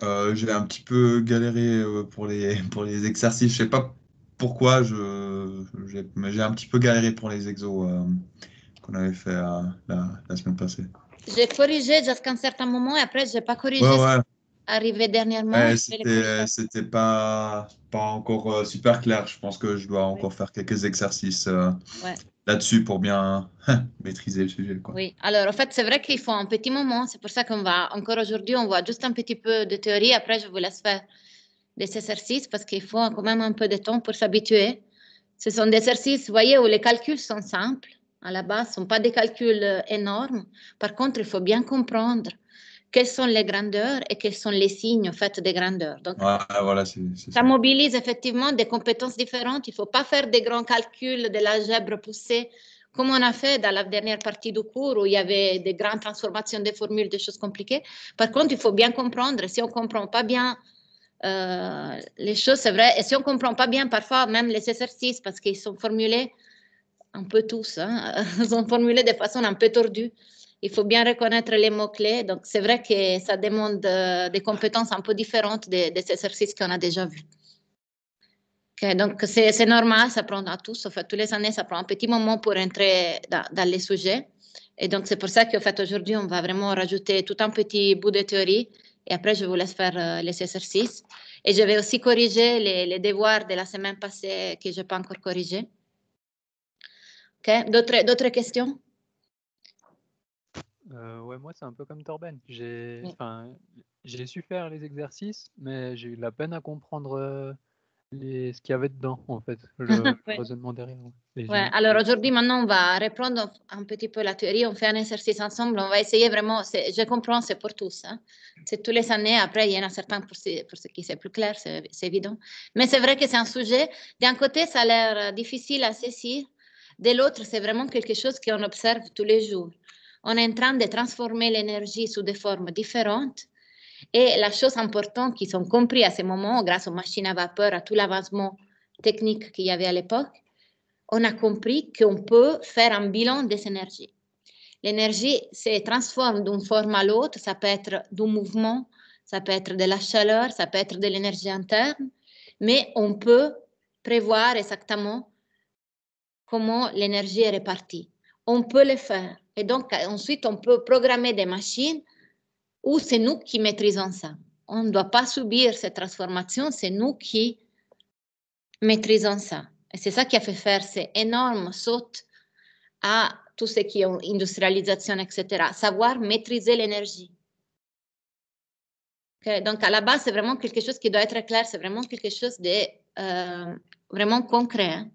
J'ai un petit peu galéré pour les exercices. Je sais pas pourquoi, mais j'ai un petit peu galéré pour les exos qu'on avait fait la semaine passée. J'ai corrigé jusqu'à un certain moment et après, je n'ai pas Ouais, corrigé ce ouais. qui est arrivé dernièrement. Ouais, Je vais les corriger. c'était pas encore super clair. Je pense que je dois Oui. encore faire quelques exercices Ouais. là-dessus pour bien maîtriser le sujet, quoi. Oui, alors en fait, c'est vrai qu'il faut un petit moment. C'est pour ça qu'on va, encore aujourd'hui, on voit juste un petit peu de théorie. Après, je vous laisse faire des exercices parce qu'il faut quand même un peu de temps pour s'habituer. Ce sont des exercices, vous voyez, où les calculs sont simples. À la base, ce ne sont pas des calculs énormes. Par contre, il faut bien comprendre quelles sont les grandeurs et quels sont les signes en fait des grandeurs. Donc, Ouais, voilà, c'est ça ça. mobilise effectivement des compétences différentes. Il ne faut pas faire des grands calculs de l'algèbre poussée comme on a fait dans la dernière partie du cours où il y avait des grandes transformations des formules, des choses compliquées. Par contre, il faut bien comprendre. Si on ne comprend pas bien les choses, c'est vrai. Et si on ne comprend pas bien, parfois même les exercices, parce qu'ils sont formulés un peu tous, hein, ils sont formulés de façon un peu tordue. Il faut bien reconnaître les mots-clés. Donc, c'est vrai que ça demande des compétences un peu différentes des exercices qu'on a déjà vus. Okay, donc, c'est normal, ça prend à tous. En fait, toutes les années, ça prend un petit moment pour entrer dans les sujets. Et donc, c'est pour ça qu'en fait, aujourd'hui, on va vraiment rajouter tout un petit bout de théorie. Et après, je vous laisse faire les exercices. Et je vais aussi corriger les devoirs de la semaine passée que je n'ai pas encore corrigés. Okay. D'autres questions? Ouais, moi, c'est un peu comme Torben. Oui. J'ai su faire les exercices, mais j'ai eu la peine à comprendre ce qu'il y avait dedans, en fait, le Oui. raisonnement derrière. Ouais. Et Ouais, j'ai alors aujourd'hui, maintenant, on va reprendre un petit peu la théorie, on fait un exercice ensemble, on va essayer vraiment, je comprends, c'est pour tous, hein. C'est tous les années, après, il y en a certains pour ce qui c'est plus clair, c'est évident. Mais c'est vrai que c'est un sujet, d'un côté, ça a l'air difficile à saisir, de l'autre, c'est vraiment quelque chose qu'on observe tous les jours. On est en train de transformer l'énergie sous des formes différentes. Et la chose importante qu'ils ont compris à ce moment, grâce aux machines à vapeur, à tout l'avancement technique qu'il y avait à l'époque, on a compris qu'on peut faire un bilan des énergies. L'énergie se transforme d'une forme à l'autre, ça peut être du mouvement, ça peut être de la chaleur, ça peut être de l'énergie interne, mais on peut prévoir exactement comment l'énergie est répartie. On peut le faire. Et donc, ensuite, on peut programmer des machines où c'est nous qui maîtrisons ça. On ne doit pas subir cette transformation, c'est nous qui maîtrisons ça. Et c'est ça qui a fait faire ces énormes sauts à tout ce qui est industrialisation, etc. Savoir maîtriser l'énergie. Okay? Donc, à la base, c'est vraiment quelque chose qui doit être clair, c'est vraiment quelque chose de vraiment concret. Hein.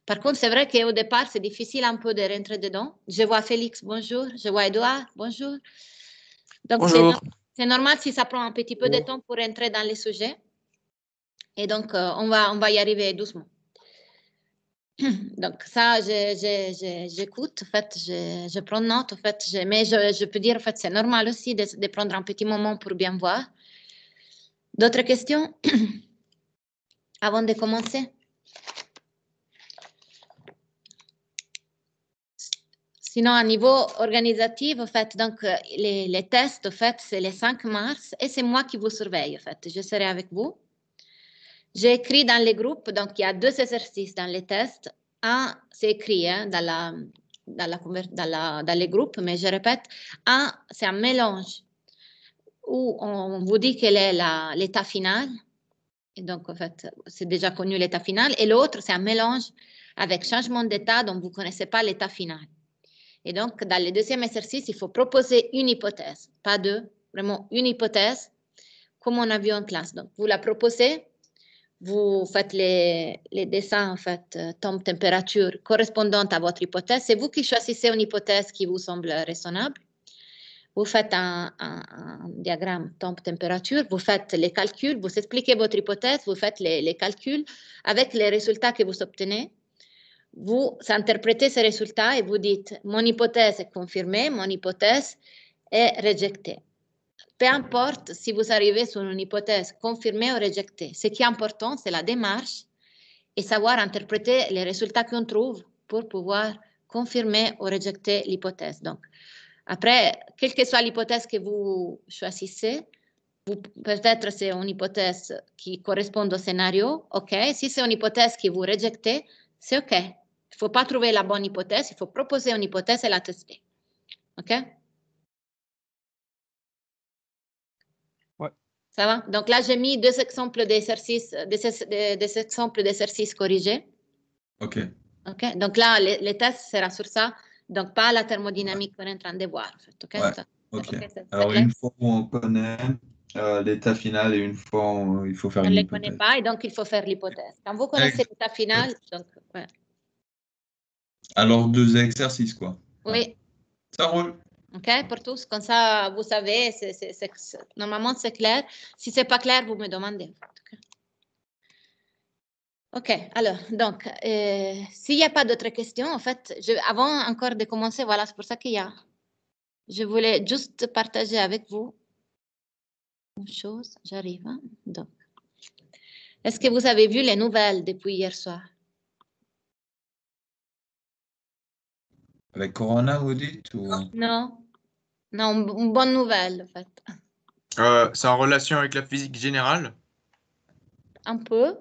Par contre, c'est vrai qu'au départ, c'est difficile un peu de rentrer dedans. Je vois Félix, bonjour. Je vois Edouard, bonjour. Donc, Bonjour. c'est normal si ça prend un petit peu de temps pour entrer dans les sujets. Et donc, on va y arriver doucement. Donc ça, j'écoute, en fait, je prends note, en fait, mais je peux dire, en fait, c'est normal aussi de prendre un petit moment pour bien voir. D'autres questions avant de commencer? Sinon, à niveau organisatif, en fait, donc, les tests, en fait, c'est le 5 mars et c'est moi qui vous surveille, en fait. Je serai avec vous. J'ai écrit dans les groupes, donc il y a 2 exercices dans les tests. Un, c'est écrit hein, dans les groupes, mais je répète, un, c'est un mélange où on vous dit quel est l'état final. Et donc, en fait, c'est déjà connu l'état final. Et l'autre, c'est un mélange avec changement d'état dont vous ne connaissez pas l'état final. Et donc, dans le deuxième exercice, il faut proposer une hypothèse, pas deux, vraiment une hypothèse, comme on a vu en classe. Donc, vous la proposez. Vous faites les dessins, en fait, temps, température correspondante à votre hypothèse. C'est vous qui choisissez une hypothèse qui vous semble raisonnable. Vous faites un diagramme temps, température, vous faites les calculs, vous expliquez votre hypothèse, vous faites les calculs avec les résultats que vous obtenez. Vous interprétez ces résultats et vous dites, mon hypothèse est confirmée, mon hypothèse est rejetée. Peu importe si vous arrivez sur une hypothèse confirmée ou rejetée. Ce qui est important, c'est la démarche et savoir interpréter les résultats qu'on trouve pour pouvoir confirmer ou rejeter l'hypothèse. Donc, après, quelle que soit l'hypothèse que vous choisissez, peut-être c'est une hypothèse qui correspond au scénario, ok. Si c'est une hypothèse que vous rejetez, c'est ok. Il ne faut pas trouver la bonne hypothèse, il faut proposer une hypothèse et la tester. Ok? Ouais. Ça va? Donc là, j'ai mis deux exemples d'exercices, des exemples d'exercices corrigés. Ok. Ok? Donc là, les tests seront sur ça, donc pas la thermodynamique qu'on est en train de voir. En fait, ok? Ouais. Ça, Ok. c'est Alors, clair? une fois on connaît l'état final et une fois il faut faire On ne une les connaît hypothèse. pas et donc il faut faire l'hypothèse. Quand vous connaissez l'état final, donc, ouais. Alors, 2 exercices, quoi. Oui. Ça roule. OK, pour tous, comme ça, vous savez, normalement c'est clair. Si c'est pas clair, vous me demandez. OK, alors, donc, s'il n'y a pas d'autres questions, en fait, avant encore de commencer, voilà, c'est pour ça qu'il y a. Je voulais juste partager avec vous une chose, j'arrive. Hein? Donc, est-ce que vous avez vu les nouvelles depuis hier soir? Avec Corona, vous dites ou... Non, non, une bonne nouvelle, en fait. C'est en relation avec la physique générale? Un peu,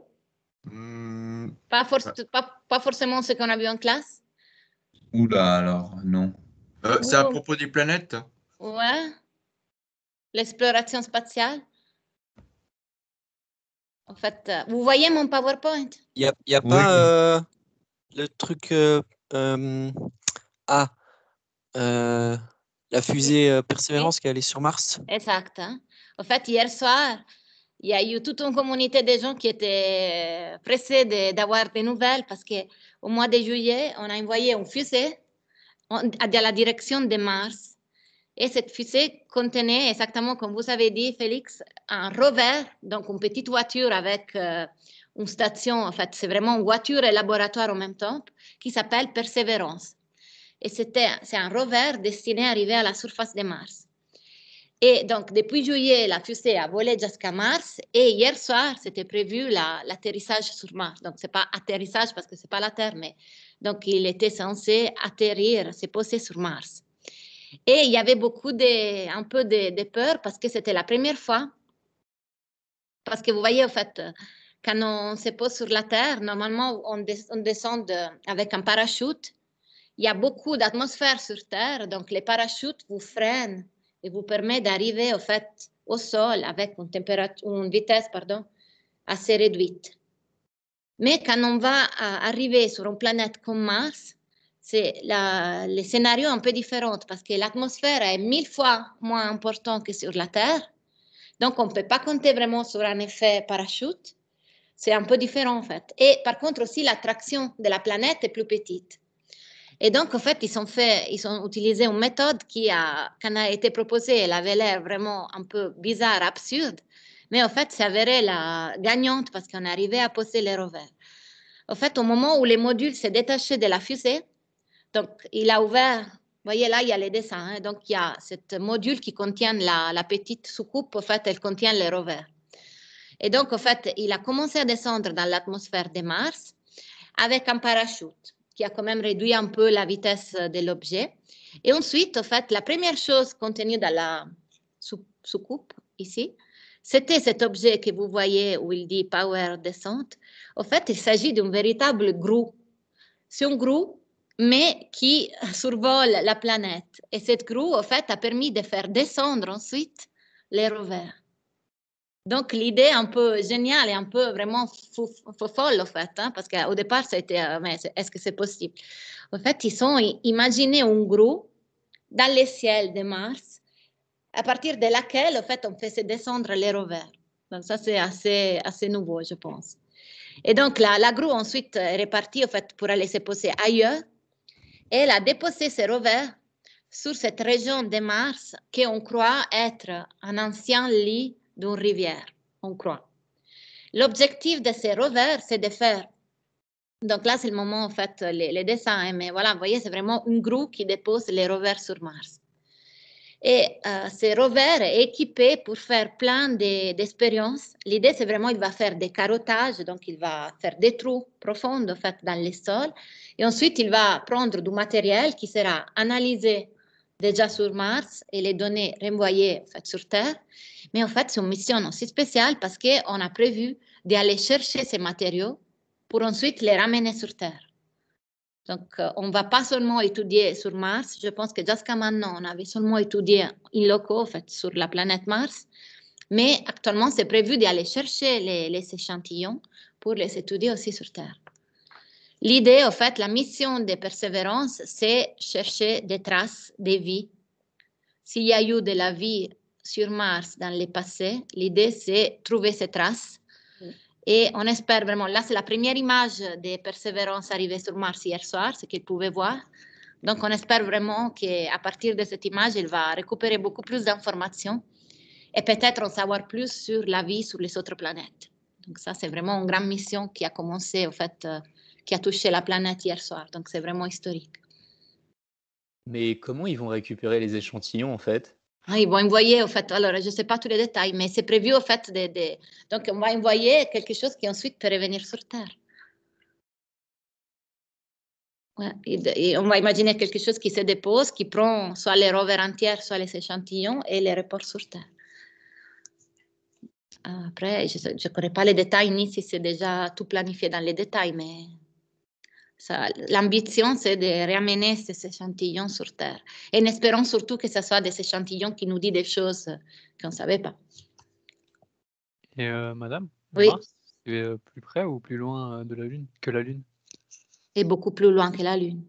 Hmm, pas forcément ce qu'on a vu en classe. Oula, alors, non. c'est à propos des planètes? Ouais, l'exploration spatiale. En fait, vous voyez mon PowerPoint? Il y a Oui. pas le truc la fusée Persévérance qui est allée sur Mars. Exact. Hein? En fait, hier soir, il y a eu toute une communauté de gens qui étaient pressés d'avoir des nouvelles parce qu'au mois de juillet, on a envoyé une fusée dans la direction de Mars. Et cette fusée contenait, exactement comme vous avez dit, Félix, un rover, donc une petite voiture avec une station. En fait, c'est vraiment une voiture et laboratoire en même temps, qui s'appelle Persévérance. Et c'est un rover destiné à arriver à la surface de Mars. Et donc, depuis juillet, la fusée a volé jusqu'à Mars. Et hier soir, c'était prévu l'atterrissage sur Mars. Donc, ce n'est pas atterrissage parce que ce n'est pas la Terre, mais donc il était censé atterrir, se poser sur Mars. Et il y avait un peu de peur parce que c'était la première fois. Parce que vous voyez, en fait, quand on se pose sur la Terre, normalement, on descend avec un parachute. Il y a beaucoup d'atmosphère sur Terre, donc les parachutes vous freinent et vous permettent d'arriver, en fait, au sol avec une vitesse assez réduite. Mais quand on va arriver sur une planète comme Mars, c'est les scénarios un peu différents parce que l'atmosphère est 1000 fois moins importante que sur la Terre. Donc, on ne peut pas compter vraiment sur un effet parachute. C'est un peu différent, en fait. Et par contre, aussi, l'attraction de la planète est plus petite. Et donc, en fait, ils ont utilisé une méthode quand a été proposée, elle avait l'air vraiment un peu bizarre, absurde. Mais en fait, c'est avéré la gagnante parce qu'on est arrivé à poser les rovers. En fait, au moment où les modules s'est détaché de la fusée, donc il a ouvert, vous voyez là, il y a les dessins, hein, donc il y a ce module qui contient la petite soucoupe, en fait, elle contient les rovers. Et donc, en fait, il a commencé à descendre dans l'atmosphère de Mars avec un parachute qui a quand même réduit un peu la vitesse de l'objet. Et ensuite, en fait, la première chose contenue dans la soucoupe, ici, c'était cet objet que vous voyez où il dit Power Descent. En fait, il s'agit d'un véritable grue. C'est un grue, mais qui survole la planète. Et cette grue, en fait, a permis de faire descendre ensuite les rovers. Donc, l'idée un peu géniale et un peu vraiment folle, en fait, hein, parce qu'au départ, ça a été, mais est-ce que c'est possible? En fait, ils ont imaginé un grue dans le ciel de Mars, à partir de laquelle, en fait, on faisait descendre les rovers. Donc, ça, c'est assez nouveau, je pense. Et donc, la grue, ensuite, est repartie, en fait, pour aller se poser ailleurs. Et elle a déposé ses rovers sur cette région de Mars qu'on croit être un ancien lit d'une rivière, on croit. L'objectif de ces rovers, c'est de faire, donc là c'est le moment en fait, les dessins, hein, mais voilà, vous voyez, c'est vraiment une grue qui dépose les rovers sur Mars. Et ces rovers est équipé pour faire plein d'expériences. L'idée, c'est vraiment qu'il va faire des carottages, donc il va faire des trous profonds en fait, dans les sols. Et ensuite, il va prendre du matériel qui sera analysé déjà sur Mars et les données renvoyées en fait, sur Terre. Mais en fait, c'est une mission aussi spéciale parce qu'on a prévu d'aller chercher ces matériaux pour ensuite les ramener sur Terre. Donc, on ne va pas seulement étudier sur Mars. Je pense que jusqu'à maintenant, on avait seulement étudié in loco, en fait, sur la planète Mars. Mais actuellement, c'est prévu d'aller chercher les échantillons pour les étudier aussi sur Terre. L'idée, en fait, la mission de Persévérance, c'est chercher des traces de vie. S'il y a eu de la vie sur Mars dans le passé, l'idée, c'est trouver ces traces. Et on espère vraiment, là c'est la première image de Persévérance arrivée sur Mars hier soir, ce qu'ils pouvaient voir. Donc on espère vraiment qu'à partir de cette image, il va récupérer beaucoup plus d'informations et peut-être en savoir plus sur la vie sur les autres planètes. Donc ça c'est vraiment une grande mission qui a commencé, en fait, qui a touché la planète hier soir. Donc c'est vraiment historique. Mais comment ils vont récupérer les échantillons en fait? Ah, ils vont envoyer, en fait, alors je ne sais pas tous les détails, mais c'est prévu, en fait, donc on va envoyer quelque chose qui ensuite peut revenir sur Terre. Ouais, et on va imaginer quelque chose qui se dépose, qui prend soit les rovers entiers, soit les échantillons et les reporte sur Terre. Après, je ne connais pas les détails, ni si c'est déjà tout planifié dans les détails, mais l'ambition, c'est de ramener ces échantillons sur Terre. Et en espérant surtout que ce soit des échantillons qui nous disent des choses qu'on ne savait pas. Et madame, Oui. Mars, c'est plus près ou plus loin de la Lune que la Lune? Et beaucoup plus loin que la Lune.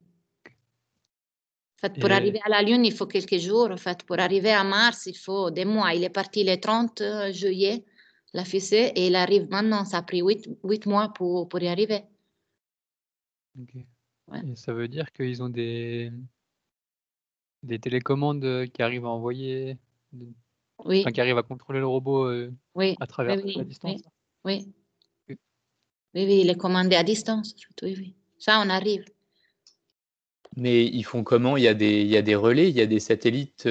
En fait, pour arriver à la Lune, il faut quelques jours. En fait, pour arriver à Mars, il faut des mois. Il est parti le 30 juillet, la fusée, et il arrive maintenant. Ça a pris 8 mois pour y arriver. Okay. Ouais. Et ça veut dire qu'ils ont des télécommandes qui arrivent à envoyer, Oui. enfin, qui arrivent à contrôler le robot Oui. à travers Oui, la distance. Oui. Oui. Oui, il est commandé à distance. Oui, oui. Ça, on arrive. Mais ils font comment? Il y a des relais, il y a des satellites.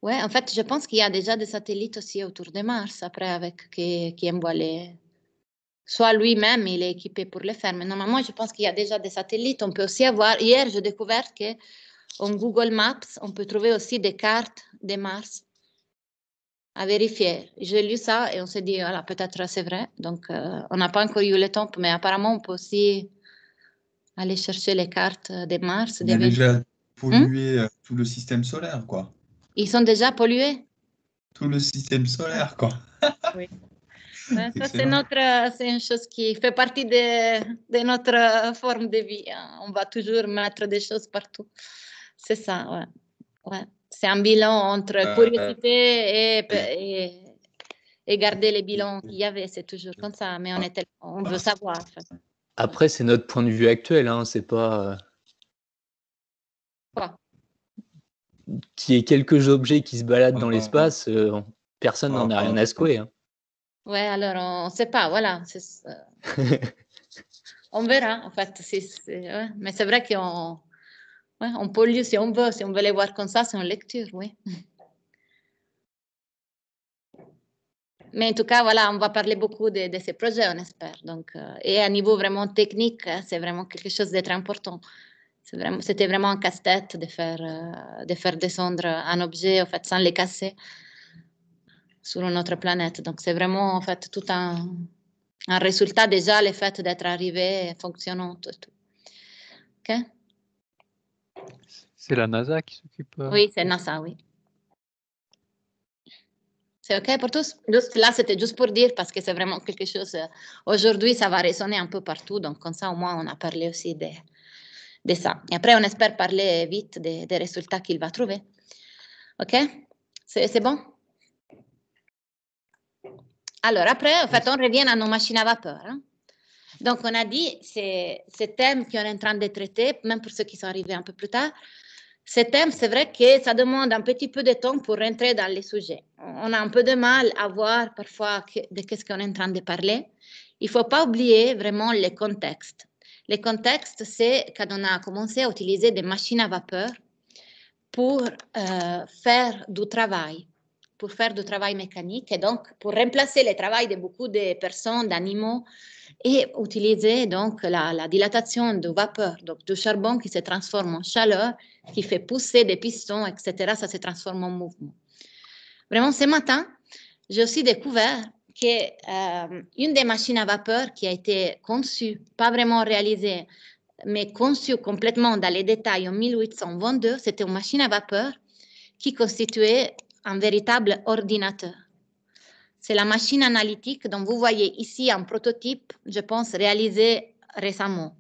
Oui, en fait, je pense qu'il y a déjà des satellites aussi autour de Mars, après, avec qui envoient les... Soit lui-même, il est équipé pour le faire. Mais normalement, je pense qu'il y a déjà des satellites. On peut aussi avoir... Hier, j'ai découvert qu'en Google Maps, on peut trouver aussi des cartes de Mars à vérifier. J'ai lu ça et on s'est dit, voilà, peut-être c'est vrai. Donc, on n'a pas encore eu le temps, mais apparemment, on peut aussi aller chercher les cartes de Mars. On a déjà pollué tout le système solaire, quoi. Ils sont déjà pollués? Tout le système solaire, quoi. Oui. Ça, c'est une chose qui fait partie de notre forme de vie. Hein. On va toujours mettre des choses partout. C'est ça, ouais. Ouais. C'est un bilan entre curiosité et garder les bilans qu'il y avait. C'est toujours comme ça, mais on veut savoir. En fait. Après, c'est notre point de vue actuel, hein, c'est pas... Quoi? Qu'il y ait quelques objets qui se baladent dans l'espace, personne n'en a rien à secouer. Hein. Ouais, alors on ne sait pas, voilà. On verra, en fait. Ouais. Mais c'est vrai qu'on on pollue si on veut les voir comme ça, c'est une lecture, oui. Mais en tout cas, voilà, on va parler beaucoup de ces projets, on espère. Donc, et à niveau vraiment technique, c'est vraiment quelque chose de très important. C'était vraiment un casse-tête de faire descendre un objet, en fait, sans le casser sur une autre planète. Donc, c'est vraiment, en fait, tout un résultat déjà, le fait d'être arrivé fonctionnant. Tout. OK? C'est la NASA qui s'occupe. Oui, c'est NASA, oui. C'est OK pour tous? Là, c'était juste pour dire, parce que c'est vraiment quelque chose... Aujourd'hui, ça va résonner un peu partout, donc comme ça, au moins, on a parlé aussi de ça. Et après, on espère parler vite des résultats qu'il va trouver. OK? C'est bon? Alors, après, en fait, on revient à nos machines à vapeur. Hein? Donc, on a dit, ces thèmes qu'on est en train de traiter, même pour ceux qui sont arrivés un peu plus tard, ces thèmes, c'est vrai que ça demande un petit peu de temps pour rentrer dans les sujets. On a un peu de mal à voir parfois de qu'est-ce qu'on est en train de parler. Il ne faut pas oublier vraiment le contexte. Le contexte, c'est quand on a commencé à utiliser des machines à vapeur pour faire du travail mécanique et donc pour remplacer le travail de beaucoup de personnes, d'animaux et utiliser donc la dilatation de vapeur, donc du charbon qui se transforme en chaleur, qui fait pousser des pistons, etc. Ça se transforme en mouvement. Vraiment, ce matin, j'ai aussi découvert qu'une des machines à vapeur qui a été conçue, pas vraiment réalisée, mais conçue complètement dans les détails en 1822, c'était une machine à vapeur qui constituait un véritable ordinateur. C'est la machine analytique dont vous voyez ici un prototype, je pense, réalisé récemment.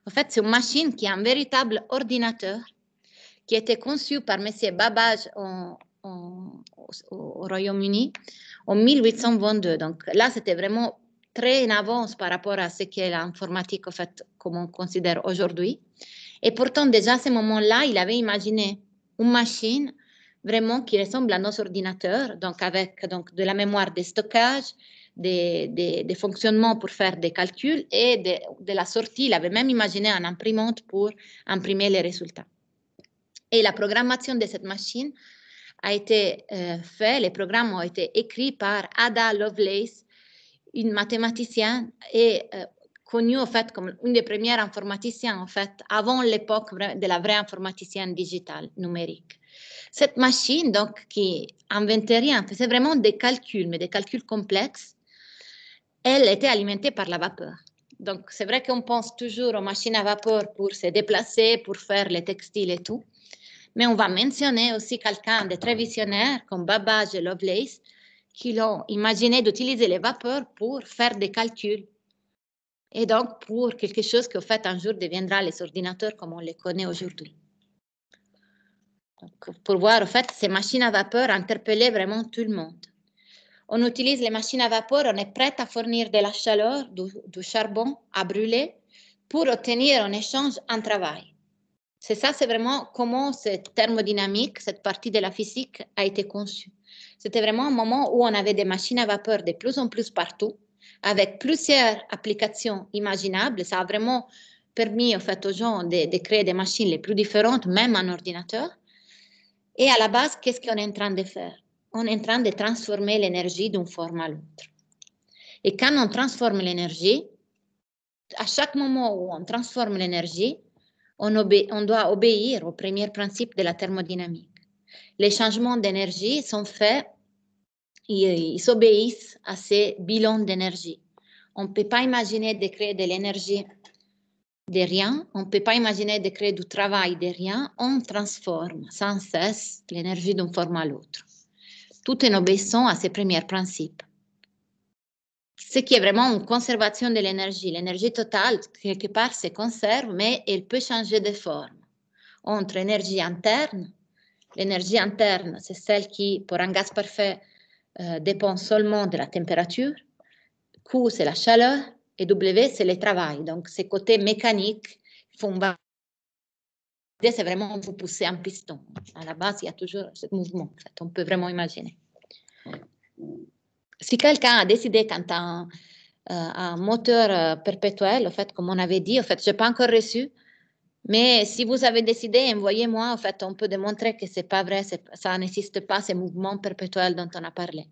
En fait, c'est une machine qui est un véritable ordinateur qui a été conçu par M. Babbage au Royaume-Uni en 1822. Donc là, c'était vraiment très en avance par rapport à ce qu'est l'informatique, en fait, comme on considère aujourd'hui. Et pourtant, déjà à ce moment-là, il avait imaginé une machine vraiment qui ressemble à nos ordinateurs, donc avec de la mémoire de stockage, des fonctionnements pour faire des calculs et de la sortie. Il avait même imaginé une imprimante pour imprimer les résultats. Et la programmation de cette machine a été faite, les programmes ont été écrits par Ada Lovelace, une mathématicienne et connue en fait comme une des premières informaticiennes en fait, avant l'époque de la vraie informaticienne digitale numérique. Cette machine, donc, qui inventait rien, faisait vraiment des calculs, mais des calculs complexes, elle était alimentée par la vapeur. Donc, c'est vrai qu'on pense toujours aux machines à vapeur pour se déplacer, pour faire les textiles et tout. Mais on va mentionner aussi quelqu'un de très visionnaire comme Babbage et Lovelace qui ont imaginé d'utiliser les vapeurs pour faire des calculs. Et donc, pour quelque chose qui, au fait, un jour deviendra les ordinateurs comme on les connaît aujourd'hui. Pour voir, en fait, ces machines à vapeur interpellaient vraiment tout le monde. On utilise les machines à vapeur, on est prêt à fournir de la chaleur, du charbon à brûler pour obtenir en échange un travail. C'est ça, c'est vraiment comment cette thermodynamique, cette partie de la physique a été conçue. C'était vraiment un moment où on avait des machines à vapeur de plus en plus partout, avec plusieurs applications imaginables. Ça a vraiment permis en fait, aux gens de créer des machines les plus différentes, même en ordinateur. Et à la base, qu'est-ce qu'on est en train de faire? On est en train de transformer l'énergie d'une forme à l'autre. Et quand on transforme l'énergie, à chaque moment où on transforme l'énergie, on doit obéir au premier principe de la thermodynamique. Les changements d'énergie sont faits, ils s'obéissent à ces bilans d'énergie. On ne peut pas imaginer de créer de l'énergie de rien, on ne peut pas imaginer de créer du travail de rien, on transforme sans cesse l'énergie d'une forme à l'autre, tout en obéissant à ces premiers principes. Ce qui est vraiment une conservation de l'énergie. L'énergie totale, quelque part, se conserve, mais elle peut changer de forme. Entre énergie interne, l'énergie interne, c'est celle qui, pour un gaz parfait, dépend seulement de la température. Q, c'est la chaleur, et W, c'est le travail. Donc, ces côtés mécaniques font varier. C'est vraiment vous pousser un piston. À la base, il y a toujours ce mouvement. En fait, on peut vraiment imaginer. Si quelqu'un a décidé quand un moteur perpétuel, en fait, comme on avait dit, en fait, je n'ai pas encore reçu, mais si vous avez décidé, envoyez-moi, en fait, on peut démontrer que ce n'est pas vrai, ça n'existe pas, ces mouvements perpétuels dont on a parlé.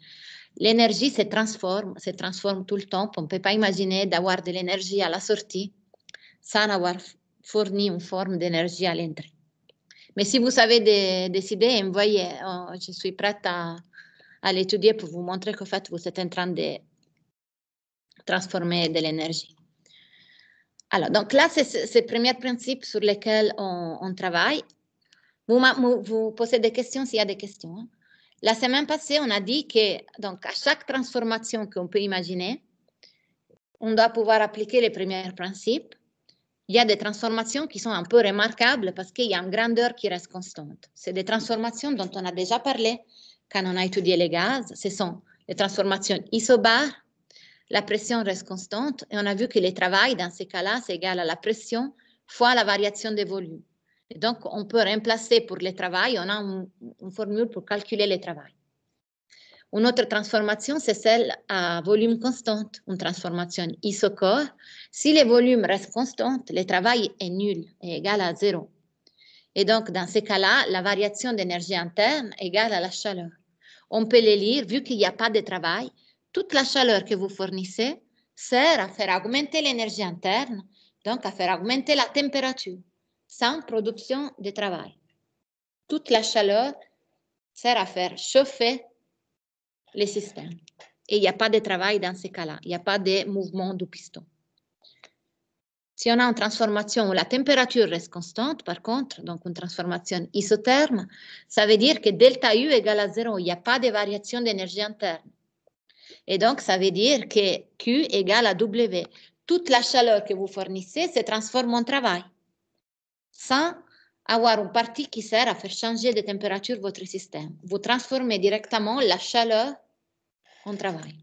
L'énergie se transforme tout le temps. On ne peut pas imaginer d'avoir de l'énergie à la sortie sans avoir fourni une forme d'énergie à l'entrée. Mais si vous avez décidé, envoyez, je suis prête à l'étudier pour vous montrer qu'en fait, vous êtes en train de transformer de l'énergie. Alors, donc là, c'est le premier principe sur lequel on travaille. Vous posez des questions s'il y a des questions. Hein. La semaine passée, on a dit que donc, à chaque transformation qu'on peut imaginer, on doit pouvoir appliquer les premiers principes. Il y a des transformations qui sont un peu remarquables parce qu'il y a une grandeur qui reste constante. C'est des transformations dont on a déjà parlé quand on a étudié les gaz. Ce sont les transformations isobars. La pression reste constante et on a vu que le travail, dans ces cas-là, c'est égal à la pression fois la variation des volumes. Et donc, on peut remplacer pour le travail, on a une formule pour calculer le travail. Une autre transformation, c'est celle à volume constant, une transformation isocore. Si le volume reste constant, le travail est nul, est égal à 0. Et donc, dans ces cas-là, la variation d'énergie interne est égale à la chaleur. On peut les lire, vu qu'il n'y a pas de travail, toute la chaleur que vous fournissez sert à faire augmenter l'énergie interne, donc à faire augmenter la température, sans production de travail. Toute la chaleur sert à faire chauffer les systèmes. Et il n'y a pas de travail dans ces cas-là, il n'y a pas de mouvement du piston. Si on a une transformation où la température reste constante, par contre, donc une transformation isotherme, ça veut dire que delta U égale à 0, il n'y a pas de variation d'énergie interne. Et donc, ça veut dire que Q égale à W. Toute la chaleur que vous fournissez se transforme en travail, sans avoir une partie qui sert à faire changer de température votre système. Vous transformez directement la chaleur en travail.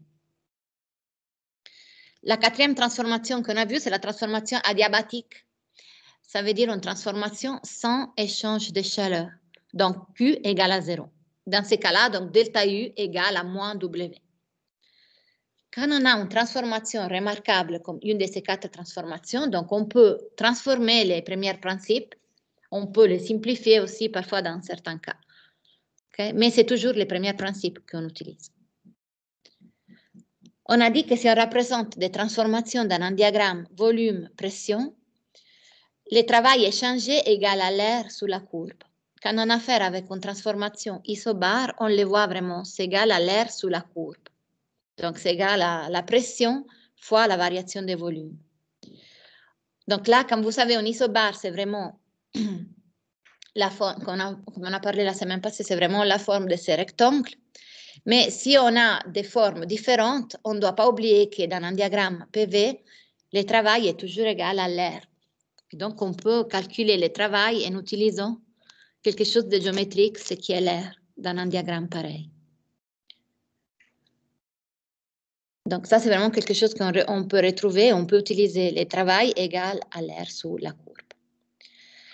La quatrième transformation qu'on a vue, c'est la transformation adiabatique. Ça veut dire une transformation sans échange de chaleur. Donc, Q égale à 0. Dans ces cas-là, donc delta U égale à moins W. Quand on a une transformation remarquable comme une de ces 4 transformations, donc on peut transformer les premiers principes, on peut les simplifier aussi parfois dans certains cas. Okay? Mais c'est toujours les premiers principes qu'on utilise. On a dit que si on représente des transformations dans un diagramme volume-pression, le travail échangé égale à l'air sous la courbe. Quand on a affaire avec une transformation isobar, on le voit vraiment, c'est égal à l'air sous la courbe. Donc, c'est égal à la pression fois la variation des volumes. Donc là, comme vous savez, un isobar, c'est vraiment la forme, comme on a parlé la semaine passée, c'est vraiment la forme de ces rectangles. Mais si on a des formes différentes, on ne doit pas oublier que dans un diagramme PV, le travail est toujours égal à l'air. Donc, on peut calculer le travail en utilisant quelque chose de géométrique, ce qui est l'air, dans un diagramme pareil. Donc, ça, c'est vraiment quelque chose qu'on peut retrouver. On peut utiliser le travail égal à l'air sous la courbe.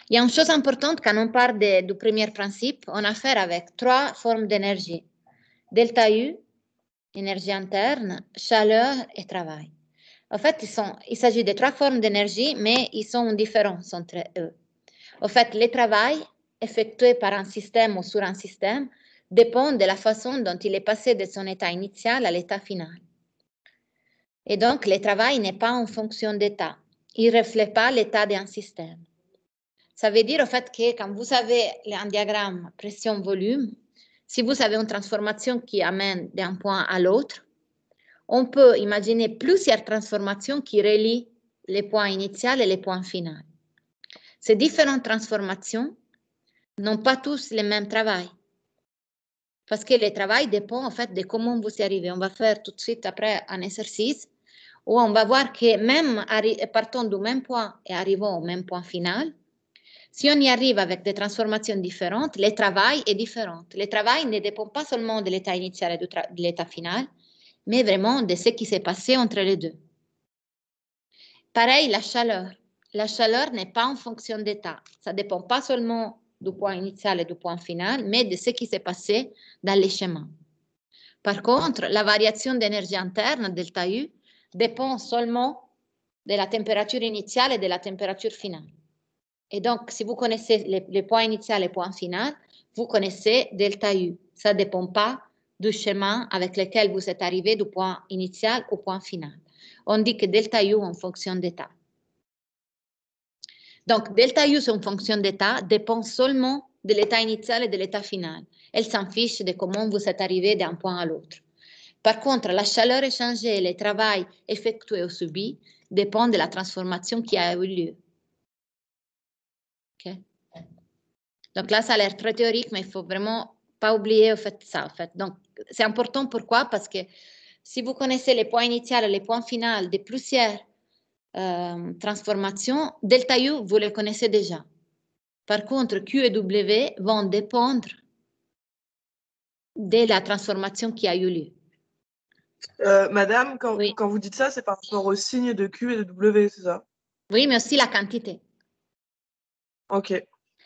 Il y a une chose importante quand on parle du premier principe. On a affaire avec 3 formes d'énergie. Delta U, énergie interne, chaleur et travail. En fait, il s'agit de 3 formes d'énergie, mais ils sont en différence entre eux. En fait, le travail effectué par un système ou sur un système dépend de la façon dont il est passé de son état initial à l'état final. Et donc, le travail n'est pas en fonction d'état. Il ne reflète pas l'état d'un système. Ça veut dire, en fait, que quand vous avez un diagramme pression-volume, si vous avez une transformation qui amène d'un point à l'autre, on peut imaginer plusieurs transformations qui relient les points initiaux et les points finaux. Ces différentes transformations n'ont pas tous le même travail. Parce que le travail dépend, en fait, de comment vous y arrivez. On va faire tout de suite après un exercice où on va voir que même partant du même point et arrivant au même point final, si on y arrive avec des transformations différentes, le travail est différent. Le travail ne dépend pas seulement de l'état initial et de l'état final, mais vraiment de ce qui s'est passé entre les deux. Pareil, la chaleur. La chaleur n'est pas en fonction d'état. Ça ne dépend pas seulement du point initial et du point final, mais de ce qui s'est passé dans les schémas. Par contre, la variation d'énergie interne, delta U, dépend seulement de la température initiale et de la température finale. Et donc, si vous connaissez les points initiaux et les points finaux, vous connaissez delta U. Ça ne dépend pas du schéma avec lequel vous êtes arrivé du point initial au point final. On dit que delta U en fonction d'état. Donc, delta U en fonction d'état dépend seulement de l'état initial et de l'état final. Elle s'en fiche de comment vous êtes arrivé d'un point à l'autre. Par contre, la chaleur échangée et le travail effectué ou subi dépendent de la transformation qui a eu lieu. Okay. Donc là, ça a l'air très théorique, mais il ne faut vraiment pas oublier en fait, ça. En fait. Donc, c'est important. Pourquoi? Parce que si vous connaissez les points initiaux et les points finaux de plusieurs transformations, delta U, vous les connaissez déjà. Par contre, Q et W vont dépendre de la transformation qui a eu lieu. Madame, Oui. quand vous dites ça, c'est par rapport au signe de Q et de W, c'est ça? Oui, mais aussi la quantité. Ok.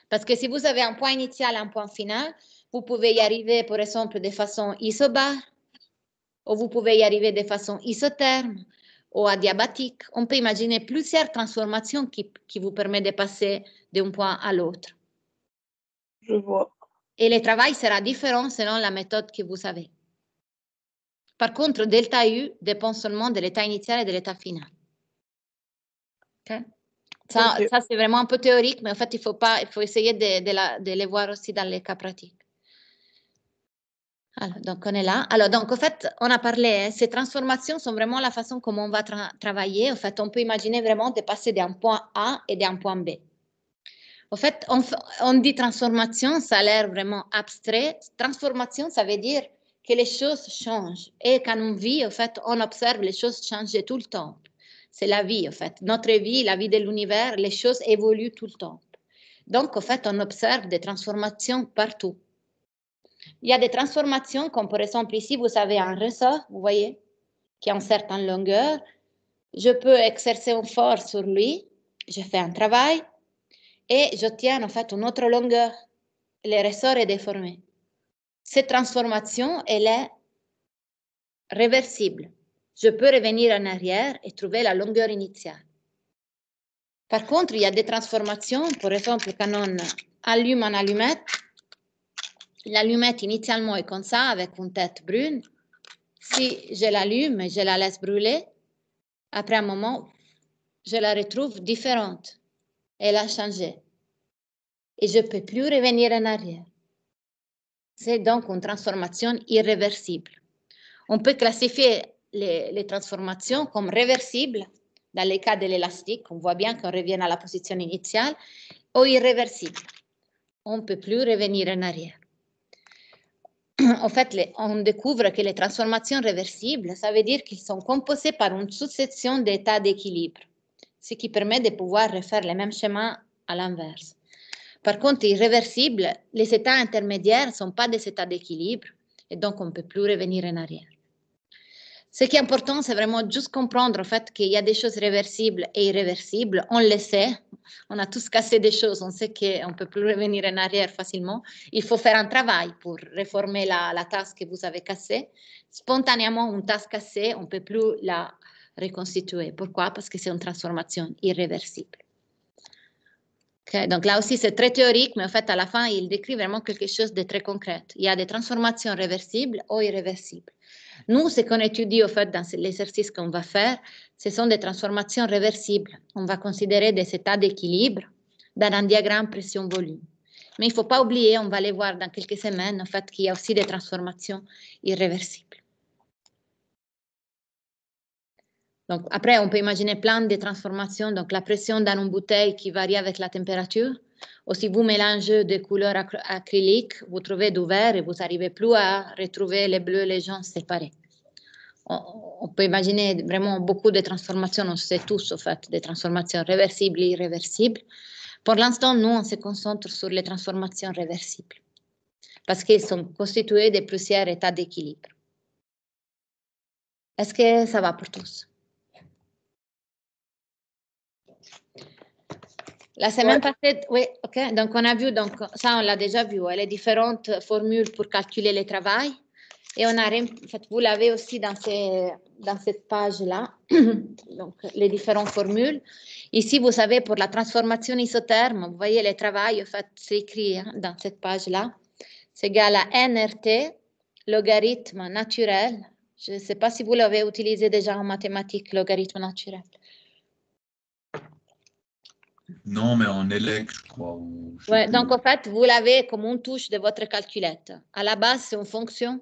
Parce que si vous avez un point initial et un point final, vous pouvez y arriver, par exemple, de façon isobar, ou vous pouvez y arriver de façon isotherme, ou adiabatique. On peut imaginer plusieurs transformations qui vous permettent de passer d'un point à l'autre. Je vois. Et le travail sera différent selon la méthode que vous avez. Par contre, delta U dépend seulement de l'état initial et de l'état final. Ok. Ça, Ok. ça c'est vraiment un peu théorique, mais en fait, il faut essayer de les voir aussi dans les cas pratiques. Alors, donc, on est là. Alors, donc, en fait, on a parlé, hein, ces transformations sont vraiment la façon comment on va travailler. En fait, on peut imaginer vraiment de passer d'un point A et d'un point B. En fait, on dit transformation, ça a l'air vraiment abstrait. Transformation, ça veut dire que les choses changent. Et quand on vit, en fait, on observe les choses changer tout le temps. C'est la vie, en fait. Notre vie, la vie de l'univers, les choses évoluent tout le temps. Donc, en fait, on observe des transformations partout. Il y a des transformations, comme par exemple ici, vous avez un ressort, vous voyez, qui a une certaine longueur. Je peux exercer une force sur lui, je fais un travail et j'obtiens en fait une autre longueur. Le ressort est déformé. Cette transformation, elle est réversible. Je peux revenir en arrière et trouver la longueur initiale. Par contre, il y a des transformations, par exemple, quand on allume une allumette, l'allumette initialement est comme ça, avec une tête brune. Si je l'allume et je la laisse brûler, après un moment, je la retrouve différente. Elle a changé. Et je ne peux plus revenir en arrière. C'est donc une transformation irréversible. On peut classifier les transformations comme réversibles dans le cas de l'élastique. On voit bien qu'on revient à la position initiale, ou irréversibles. On ne peut plus revenir en arrière. En fait, on découvre que les transformations réversibles, ça veut dire qu'ils sont composés par une succession d'états d'équilibre, ce qui permet de pouvoir refaire les mêmes schémas à l'inverse. Par contre, irréversibles, les états intermédiaires ne sont pas des états d'équilibre et donc on ne peut plus revenir en arrière. Ce qui est important, c'est vraiment juste comprendre en fait qu'il y a des choses réversibles et irréversibles. On le sait, on a tous cassé des choses, on sait qu'on ne peut plus revenir en arrière facilement. Il faut faire un travail pour réformer la tasse que vous avez cassée. Spontanément, une tasse cassée, on ne peut plus la reconstituer. Pourquoi? Parce que c'est une transformation irréversible. Okay, donc là aussi, c'est très théorique, mais en fait, à la fin, il décrit vraiment quelque chose de très concret. Il y a des transformations réversibles ou irréversibles. Nous, ce qu'on étudie, en fait, dans l'exercice qu'on va faire, ce sont des transformations réversibles. On va considérer des états d'équilibre dans un diagramme pression-volume. Mais il ne faut pas oublier, on va les voir dans quelques semaines, en fait, qu'il y a aussi des transformations irréversibles. Donc, après, on peut imaginer plein de transformations. Donc, la pression dans une bouteille qui varie avec la température. Ou si vous mélangez des couleurs acryliques, vous trouvez du vert et vous n'arrivez plus à retrouver les bleus, les jaunes séparés. On peut imaginer vraiment beaucoup de transformations. On sait tous, en fait, des transformations réversibles et irréversibles. Pour l'instant, nous, on se concentre sur les transformations réversibles parce qu'elles sont constituées de plusieurs états d'équilibre. Est-ce que ça va pour tous? La semaine passée, oui, ok. Donc, on a vu, donc, ça, on l'a déjà vu, les différentes formules pour calculer le travail. Et on a, en fait, vous l'avez aussi dans cette page-là, donc les différentes formules. Ici, vous savez, pour la transformation isotherme, vous voyez le travail, en fait, c'est écrit hein, dans cette page-là. C'est égal à NRT, logarithme naturel. Je ne sais pas si vous l'avez utilisé déjà en mathématiques, logarithme naturel. Non, mais en élec, je crois. Ouais, donc, en fait, vous l'avez comme une touche de votre calculette. À la base, c'est une fonction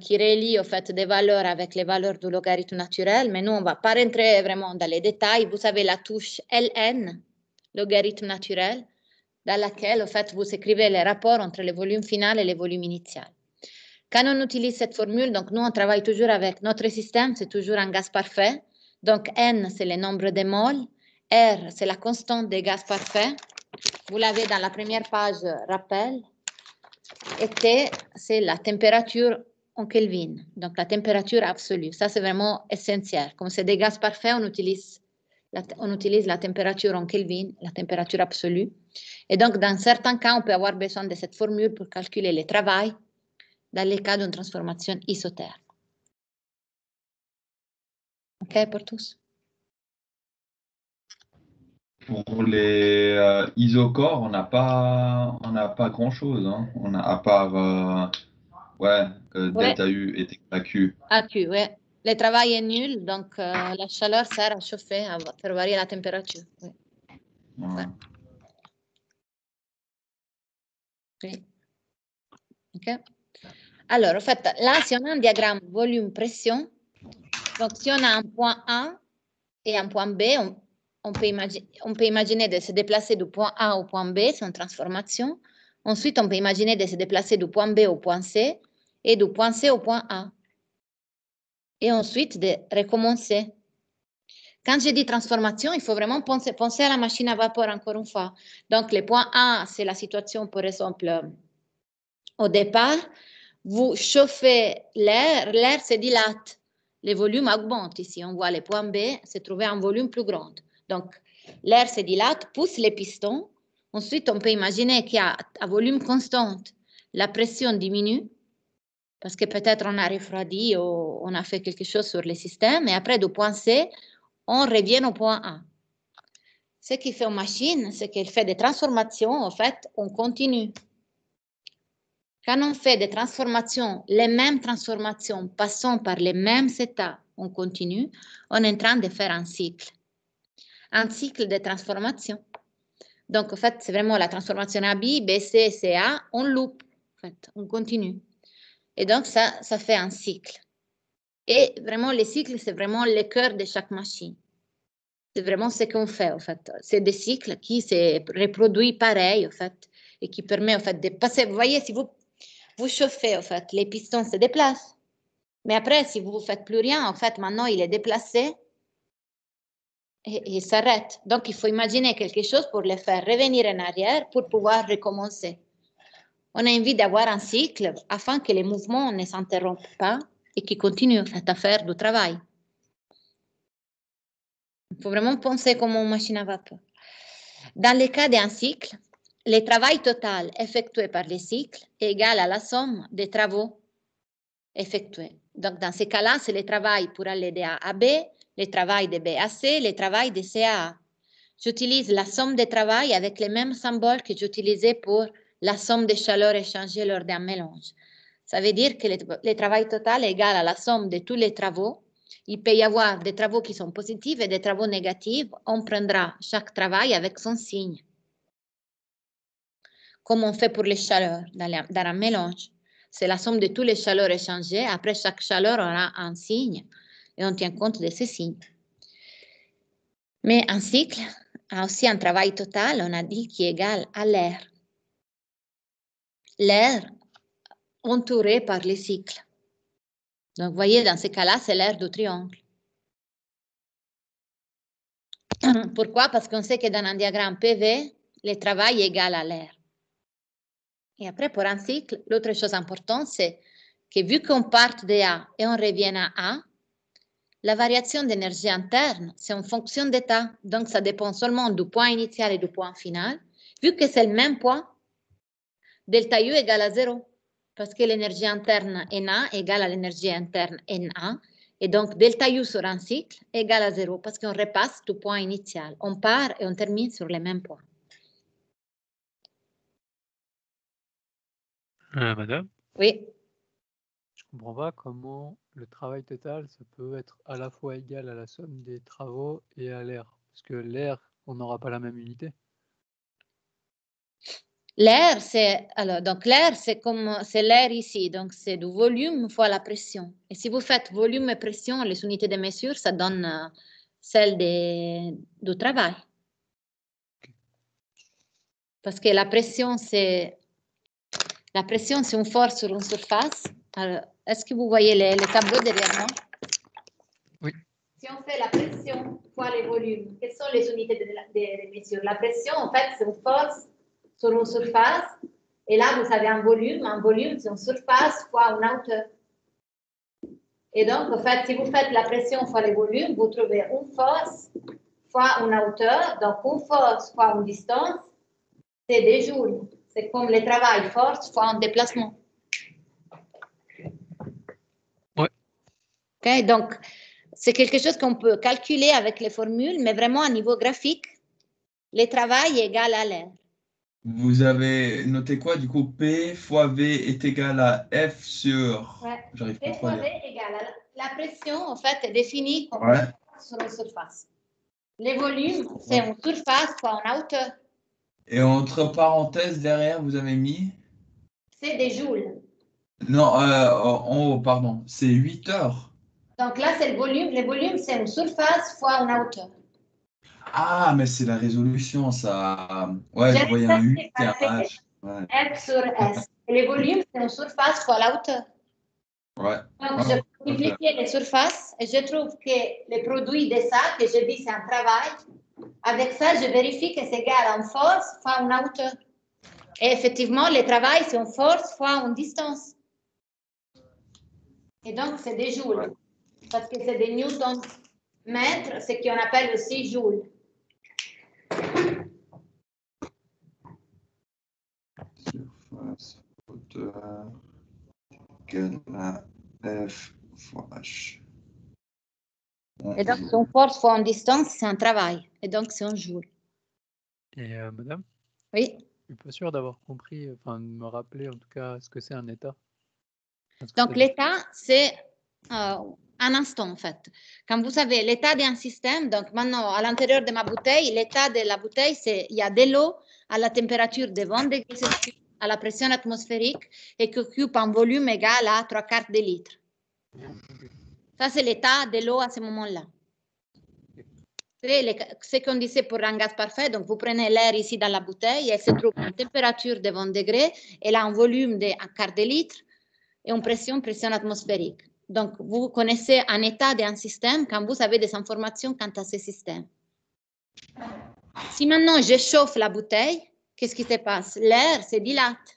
qui relie, en fait, des valeurs avec les valeurs du logarithme naturel. Mais nous, on ne va pas rentrer vraiment dans les détails. Vous avez la touche LN, logarithme naturel, dans laquelle, en fait, vous écrivez les rapports entre le volume final et le volume initial. Quand on utilise cette formule, donc nous, on travaille toujours avec notre système, c'est toujours un gaz parfait. Donc, N, c'est le nombre de moles. R, c'est la constante des gaz parfaits. Vous l'avez dans la première page, rappel. Et T, c'est la température en Kelvin, donc la température absolue. Ça, c'est vraiment essentiel. Comme c'est des gaz parfaits, on utilise la température en Kelvin, la température absolue. Et donc, dans certains cas, on peut avoir besoin de cette formule pour calculer le travail dans les cas d'une transformation isotherme. OK pour tous? Pour les isocores, on n'a pas grand-chose. Hein. On a, à part Ouais, que Ouais. delta U est égal à Q. AQ, ouais. Le travail est nul, donc la chaleur sert à chauffer, à faire varier la température. Oui. Voilà. Oui. Ok. Alors, en fait, là, si on a un diagramme volume-pression, donc si on a un point A et un point B, on peut imaginer de se déplacer du point A au point B, c'est une transformation. Ensuite, on peut imaginer de se déplacer du point B au point C et du point C au point A. Et ensuite, de recommencer. Quand je dis transformation, il faut vraiment penser à la machine à vapeur encore une fois. Donc, le point A, c'est la situation, par exemple, au départ. Vous chauffez l'air, l'air se dilate. Le volume augmente ici. On voit le point B se trouver un volume plus grand. Donc, l'air se dilate, pousse les pistons. Ensuite, on peut imaginer qu'à volume constant, la pression diminue parce que peut-être on a refroidi ou on a fait quelque chose sur le système. Et après, du point C, on revient au point A. Ce qui fait une machine, c'est qu'elle fait des transformations. En fait, on continue. Quand on fait des transformations, les mêmes transformations, passant par les mêmes états, on continue, on est en train de faire un cycle de transformation. Donc, en fait, c'est vraiment la transformation AB, BC, CA, on loupe, en fait, on continue. Et donc, ça fait un cycle. Et vraiment, les cycles, c'est vraiment le cœur de chaque machine. C'est vraiment ce qu'on fait, en fait. C'est des cycles qui se reproduisent pareil, en fait, et qui permet, en fait, de passer. Vous voyez, si vous chauffez, en fait, les pistons se déplacent. Mais après, si vous ne faites plus rien, en fait, maintenant, il est déplacé et il s'arrête. Donc, il faut imaginer quelque chose pour le faire revenir en arrière pour pouvoir recommencer. On a envie d'avoir un cycle afin que les mouvements ne s'interrompent pas et qu'ils continuent, en fait, à faire du travail. Il faut vraiment penser comme une machine à vapeur. Dans le cas d'un cycle, le travail total effectué par le cycle est égal à la somme des travaux effectués. Donc, dans ces cas-là, c'est le travail pour aller de A à B, le travail de B à C, le travail de C à A. J'utilise la somme des travail avec les mêmes symboles que j'utilisais pour la somme des chaleurs échangées lors d'un mélange. Ça veut dire que le travail total est égal à la somme de tous les travaux. Il peut y avoir des travaux qui sont positifs et des travaux négatifs. On prendra chaque travail avec son signe. Comme on fait pour les chaleurs dans un mélange. C'est la somme de toutes les chaleurs échangées. Après, chaque chaleur aura un signe et on tient compte de ces signes. Mais un cycle a aussi un travail total, on a dit, qui est égal à l'air. L'air entouré par les cycles. Donc, vous voyez, dans ce cas-là, c'est l'air du triangle. Pourquoi? Parce qu'on sait que dans un diagramme PV, le travail est égal à l'air. Et après, pour un cycle, l'autre chose importante, c'est que vu qu'on parte de A et on revient à A, la variation d'énergie interne, c'est en fonction d'état. Donc, ça dépend seulement du point initial et du point final. Vu que c'est le même point, delta U égale à 0. Parce que l'énergie interne NA égale à l'énergie interne NA. Et donc, delta U sur un cycle égale à 0 parce qu'on repasse du point initial. On part et on termine sur les mêmes points. Madame, Oui. je comprends pas comment le travail total, ça peut être à la fois égal à la somme des travaux et à l'air. Parce que l'air, on n'aura pas la même unité. L'air, c'est alors donc l'air, c'est comme c'est l'air ici, donc c'est du volume fois la pression. Et si vous faites volume et pression, les unités de mesure, ça donne celle du travail. Parce que la pression, c'est une force sur une surface. Est-ce que vous voyez les tableaux derrière moi? Oui. Si on fait la pression fois les volumes, quelles sont les unités de mesure? La pression, en fait, c'est une force sur une surface. Et là, vous avez un volume. Un volume, c'est une surface fois une hauteur. Et donc, en fait, si vous faites la pression fois les volumes, vous trouvez une force fois une hauteur. Donc, une force fois une distance, c'est des joules. C'est comme le travail, force fois un déplacement. Ouais. Okay? Donc, c'est quelque chose qu'on peut calculer avec les formules, mais vraiment à niveau graphique, le travail est égal à l'air. Vous avez noté quoi? Du coup, P fois V est égal à F sur... Ouais. J'arrive P pas trop fois à V lire. égale à la pression, en fait, est définie comme Ouais. sur une surface. Les volumes, c'est une surface fois une hauteur. Et entre parenthèses, derrière, vous avez mis... C'est des joules. Non, en haut, pardon. C'est 8 heures. Donc là, c'est le volume. Les volumes, c'est une surface fois une hauteur. Ah, mais c'est la résolution, ça. Ouais, je voyais un 8 et un H. Ouais. F sur S. Et les volumes, c'est une surface fois la hauteur. Ouais. Donc, Ouais, je ouais, peux multiplier les surfaces et je trouve que le produit de ça, que je dis c'est un travail, avec ça, je vérifie que c'est égal en force fois une hauteur. Et effectivement, le travail, c'est une force fois une distance. Et donc, c'est des joules. Parce que c'est des newtons mètres, ce qu'on appelle aussi joules. Surface, hauteur, égale à F fois H. Et donc, c'est une force fois une distance, c'est un travail. Et donc, c'est un joule. Et madame, Oui. je suis pas sûr d'avoir compris, enfin de me rappeler en tout cas ce que c'est un état. Donc, l'état, c'est un instant, en fait. Quand vous savez l'état d'un système, donc maintenant, à l'intérieur de ma bouteille, l'état de la bouteille, c'est il y a de l'eau à la température de 20 degrés Celsius, à la pression atmosphérique, et qui occupe un volume égal à 3/4 de litre. Ça, c'est l'état de l'eau à ce moment-là. Ce qu'on disait pour un gaz parfait, donc vous prenez l'air ici dans la bouteille, elle se trouve à une température de 20 degrés, elle a un volume de 1/4 de litre, et une pression atmosphérique. Donc, vous connaissez un état d'un système quand vous avez des informations quant à ce système. Si maintenant je chauffe la bouteille, qu'est-ce qui se passe? L'air se dilate.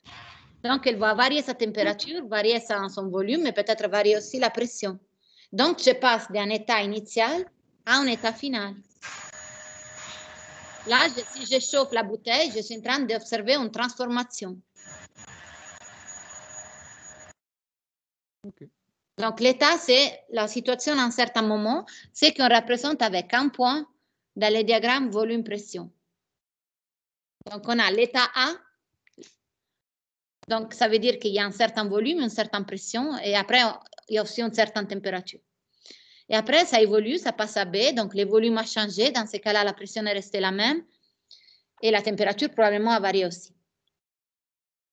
Donc, elle va varier sa température, varier son volume, mais peut-être varier aussi la pression. Donc, je passe d'un état initial à un état final. Là, si je chauffe la bouteille, je suis en train d'observer une transformation. Okay. Donc, l'état, c'est la situation à un certain moment, c'est qu'on représente avec un point dans le diagramme volume-pression. Donc, on a l'état A. Donc, ça veut dire qu'il y a un certain volume, une certaine pression, et après, il y a aussi une certaine température. Et après, ça évolue, ça passe à B, donc le volume a changé. Dans ce cas-là, la pression est restée la même, et la température probablement a varié aussi.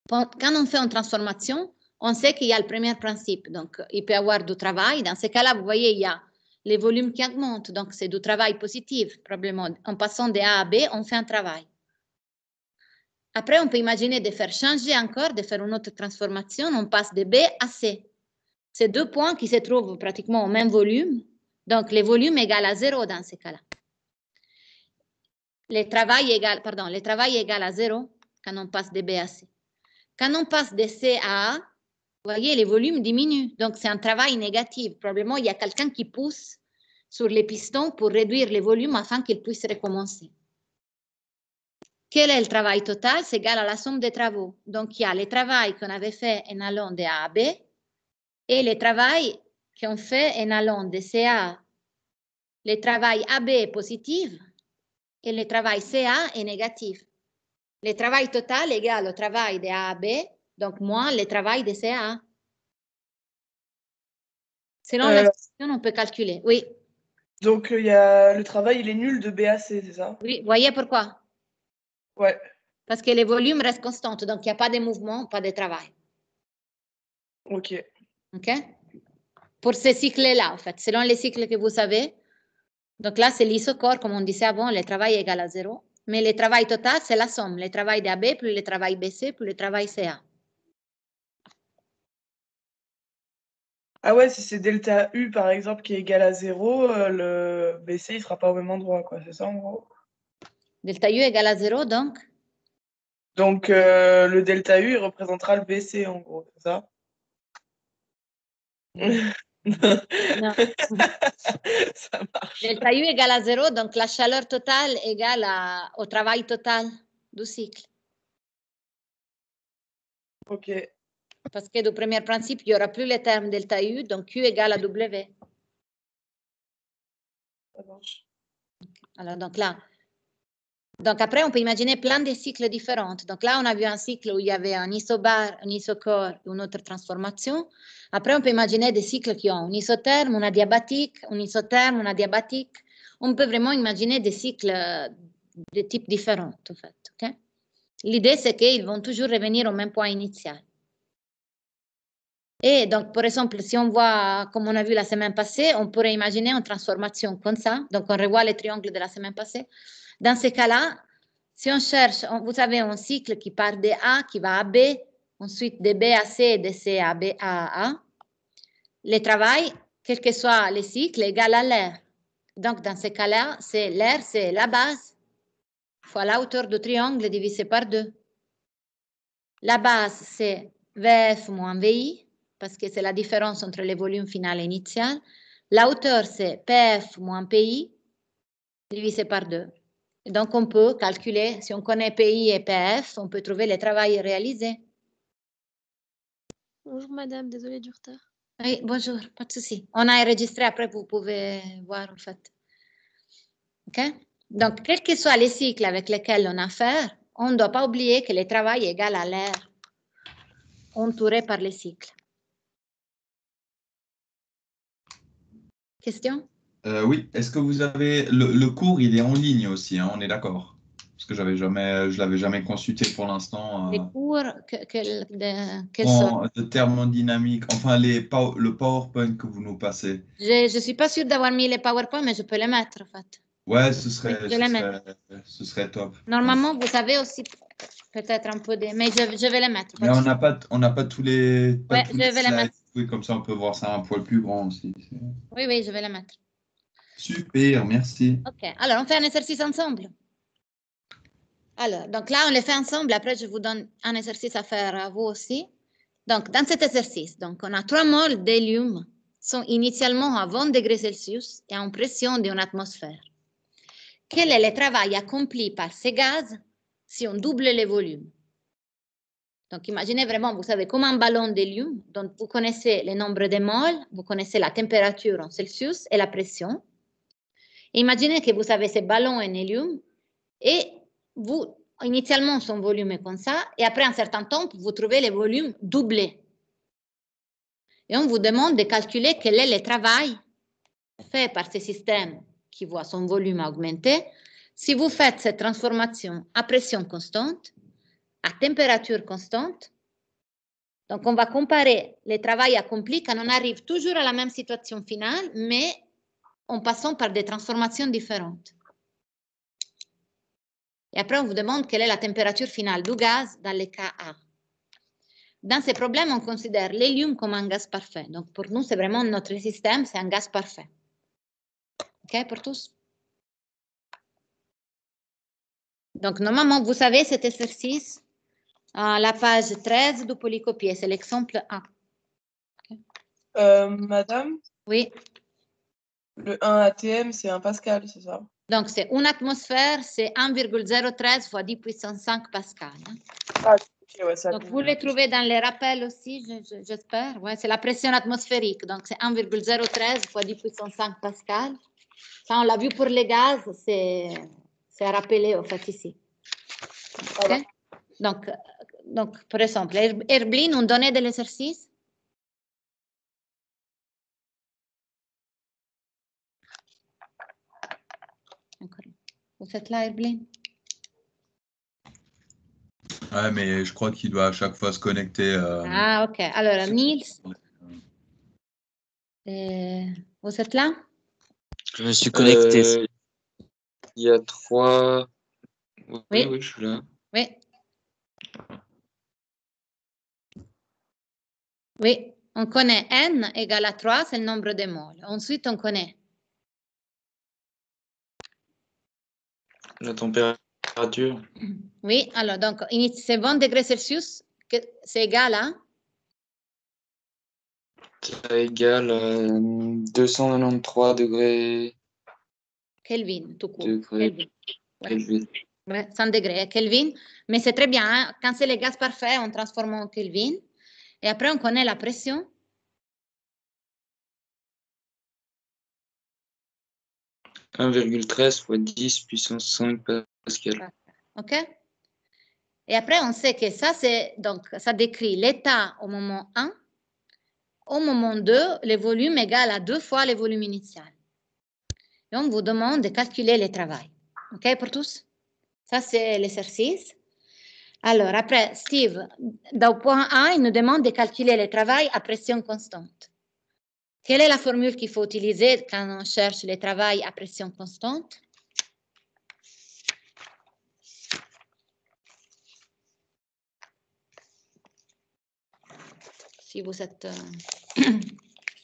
Quand on fait une transformation, on sait qu'il y a le premier principe. Donc, il peut y avoir du travail. Dans ce cas-là, vous voyez, il y a les volumes qui augmentent. Donc, c'est du travail positif, probablement. En passant de A à B, on fait un travail. Après, on peut imaginer de faire changer encore, de faire une autre transformation. On passe de B à C. C'est deux points qui se trouvent pratiquement au même volume. Donc, le volume égale à 0 dans ce cas-là. Le travail égale à 0 quand on passe de B à C. Quand on passe de C à A, vous voyez, les volumes diminuent. Donc, c'est un travail négatif. Probablement, il y a quelqu'un qui pousse sur les pistons pour réduire les volumes afin qu'ils puissent recommencer. Quel est le travail total? C'est égal à la somme des travaux. Donc, il y a le travail qu'on avait fait en allant de A à B et le travail qu'on fait en allant de C à A. Le travail AB est positif et le travail CA est négatif. Le travail total est égal au travail de A à B, donc moins le travail de CA. Selon la situation, on peut calculer. Oui. Donc, le travail, il est nul de B à C, c'est ça? Oui, voyez pourquoi? Ouais. Parce que les volumes restent constants, donc il n'y a pas de mouvement, pas de travail. Ok. OK? Pour ce cycle-là, en fait, selon les cycles que vous savez. Donc là, c'est l'isocore, comme on disait avant, le travail est égal à 0. Mais le travail total, c'est la somme. Le travail d'AB plus le travail BC plus le travail CA. Ah ouais, si c'est delta U, par exemple, qui est égal à 0, le BC, il ne sera pas au même endroit, quoi. C'est ça, en gros? Delta U égale à 0, donc? Donc, le delta U, il représentera le BC, en gros, c'est ça? Non. Ça marche. Delta U égale à 0, donc la chaleur totale égale au travail total du cycle. Ok. Parce que du premier principe, il n'y aura plus le terme delta U, donc Q égale à W. Ça marche. Alors, donc là, Donc après, on peut imaginer plein de cycles différents. Donc là, on a vu un cycle où il y avait un isobar, un isocore, une autre transformation. Après, on peut imaginer des cycles qui ont un isotherme, une adiabatique, un isotherme, une adiabatique. On peut vraiment imaginer des cycles de types différents, en fait. Okay? L'idée, c'est qu'ils vont toujours revenir au même point initial. Et donc, par exemple, si on voit, comme on a vu la semaine passée, on pourrait imaginer une transformation comme ça. Donc, on revoit les triangles de la semaine passée. Dans ces cas-là, si on cherche, vous avez un cycle qui part de A, qui va à B, ensuite de B à C et de C à B à A. Le travail, quel que soit le cycle, est égal à l'air. Donc, dans ce cas-là, l'air, c'est la base fois la hauteur du triangle divisé par 2. La base, c'est VF moins VI, parce que c'est la différence entre les volumes final et initial. La hauteur, c'est PF moins PI, divisé par 2. Et donc, on peut calculer, si on connaît PI et PF, on peut trouver le travail réalisé. Bonjour madame, désolée du retard. Oui, bonjour, pas de souci. On a enregistré, après vous pouvez voir en fait. OK? Donc, quels que soient les cycles avec lesquels on a affaire, on ne doit pas oublier que le travail est égal à l'air entouré par les cycles. Question? Oui, est-ce que vous avez le cours, il est en ligne aussi, hein, on est d'accord? Parce que je l'avais jamais consulté pour l'instant. Les cours, quelle sorte? De thermodynamique, enfin le PowerPoint que vous nous passez. Je ne suis pas sûre d'avoir mis les PowerPoint, mais je peux les mettre en fait. Ouais, Oui, ce serait top. Normalement, vous avez aussi peut-être un peu de... Mais je vais les mettre. Mais on n'a pas tous les, Ouais, tous je les vais les slides. mettre. Oui, comme ça, on peut voir ça un poil plus grand aussi. Oui, oui, je vais les mettre. Super, merci. OK, alors on fait un exercice ensemble. Alors, donc là, on les fait ensemble. Après, je vous donne un exercice à faire à vous aussi. Donc, dans cet exercice, donc, on a 3 moles d'hélium sont initialement à 20 degrés Celsius et en pression d'une atmosphère. Quel est le travail accompli par ces gaz si on double les volumes? Donc, imaginez vraiment, vous savez, comme un ballon d'hélium, donc vous connaissez le nombre de moles, vous connaissez la température en Celsius et la pression. Imaginez que vous avez ce ballon en hélium et vous, initialement, son volume est comme ça, et après un certain temps, vous trouvez le volume doublé. Et on vous demande de calculer quel est le travail fait par ce système qui voit son volume augmenter si vous faites cette transformation à pression constante, à température constante. Donc, on va comparer le travail accompli quand on arrive toujours à la même situation finale, mais en passant par des transformations différentes. Et après, on vous demande quelle est la température finale du gaz dans le cas A. Dans ces problèmes, on considère l'hélium comme un gaz parfait. Donc, pour nous, c'est vraiment notre système, c'est un gaz parfait. OK, pour tous? Donc, normalement, vous savez cet exercice à la page 13 du polycopier. C'est l'exemple A. Okay. Madame, Oui. le 1 atm, c'est 1 pascal, c'est ça? Donc, c'est une atmosphère, c'est 1,013 fois 10 puissance 5 pascal. Hein. Ah, ok, ouais, ça. Donc, vous les trouvez dans les rappels aussi, j'espère. Ouais, c'est la pression atmosphérique. Donc, c'est 1,013 fois 10 puissance 5 pascal. Ça, on l'a vu pour les gaz, c'est rappelé, en fait, ici. Okay? Donc, par exemple, Herblin, on donnait de l'exercice. Vous êtes là, Herblin? Ouais, mais je crois qu'il doit à chaque fois se connecter. Ah, OK. Alors, Niels, vous êtes là? Je me suis connecté. Il y a 3. Oui. Oui, je suis là. Oui. Oui, on connaît N égale à 3, c'est le nombre de moles. Ensuite, on connaît La température. Oui, alors, donc, c'est 20 degrés Celsius, c'est égal à? Ça égale 293 degrés. Kelvin, tout court. Degrés. Kelvin. Ouais, 100 degrés, Kelvin. Mais c'est très bien, hein? Quand c'est les gaz parfaits, on transforme en Kelvin. Et après, on connaît la pression. « 1,13 fois 10 puissance 5 Pascal. OK? Et après, on sait que ça, donc, ça décrit l'état au moment 1. Au moment 2, le volume égale à 2 fois le volume initial. Et on vous demande de calculer le travail. OK pour tous? Ça, c'est l'exercice. Alors, après, Steve, dans le point A, il nous demande de calculer le travail à pression constante. Quelle est la formule qu'il faut utiliser quand on cherche le travail à pression constante? Si vous êtes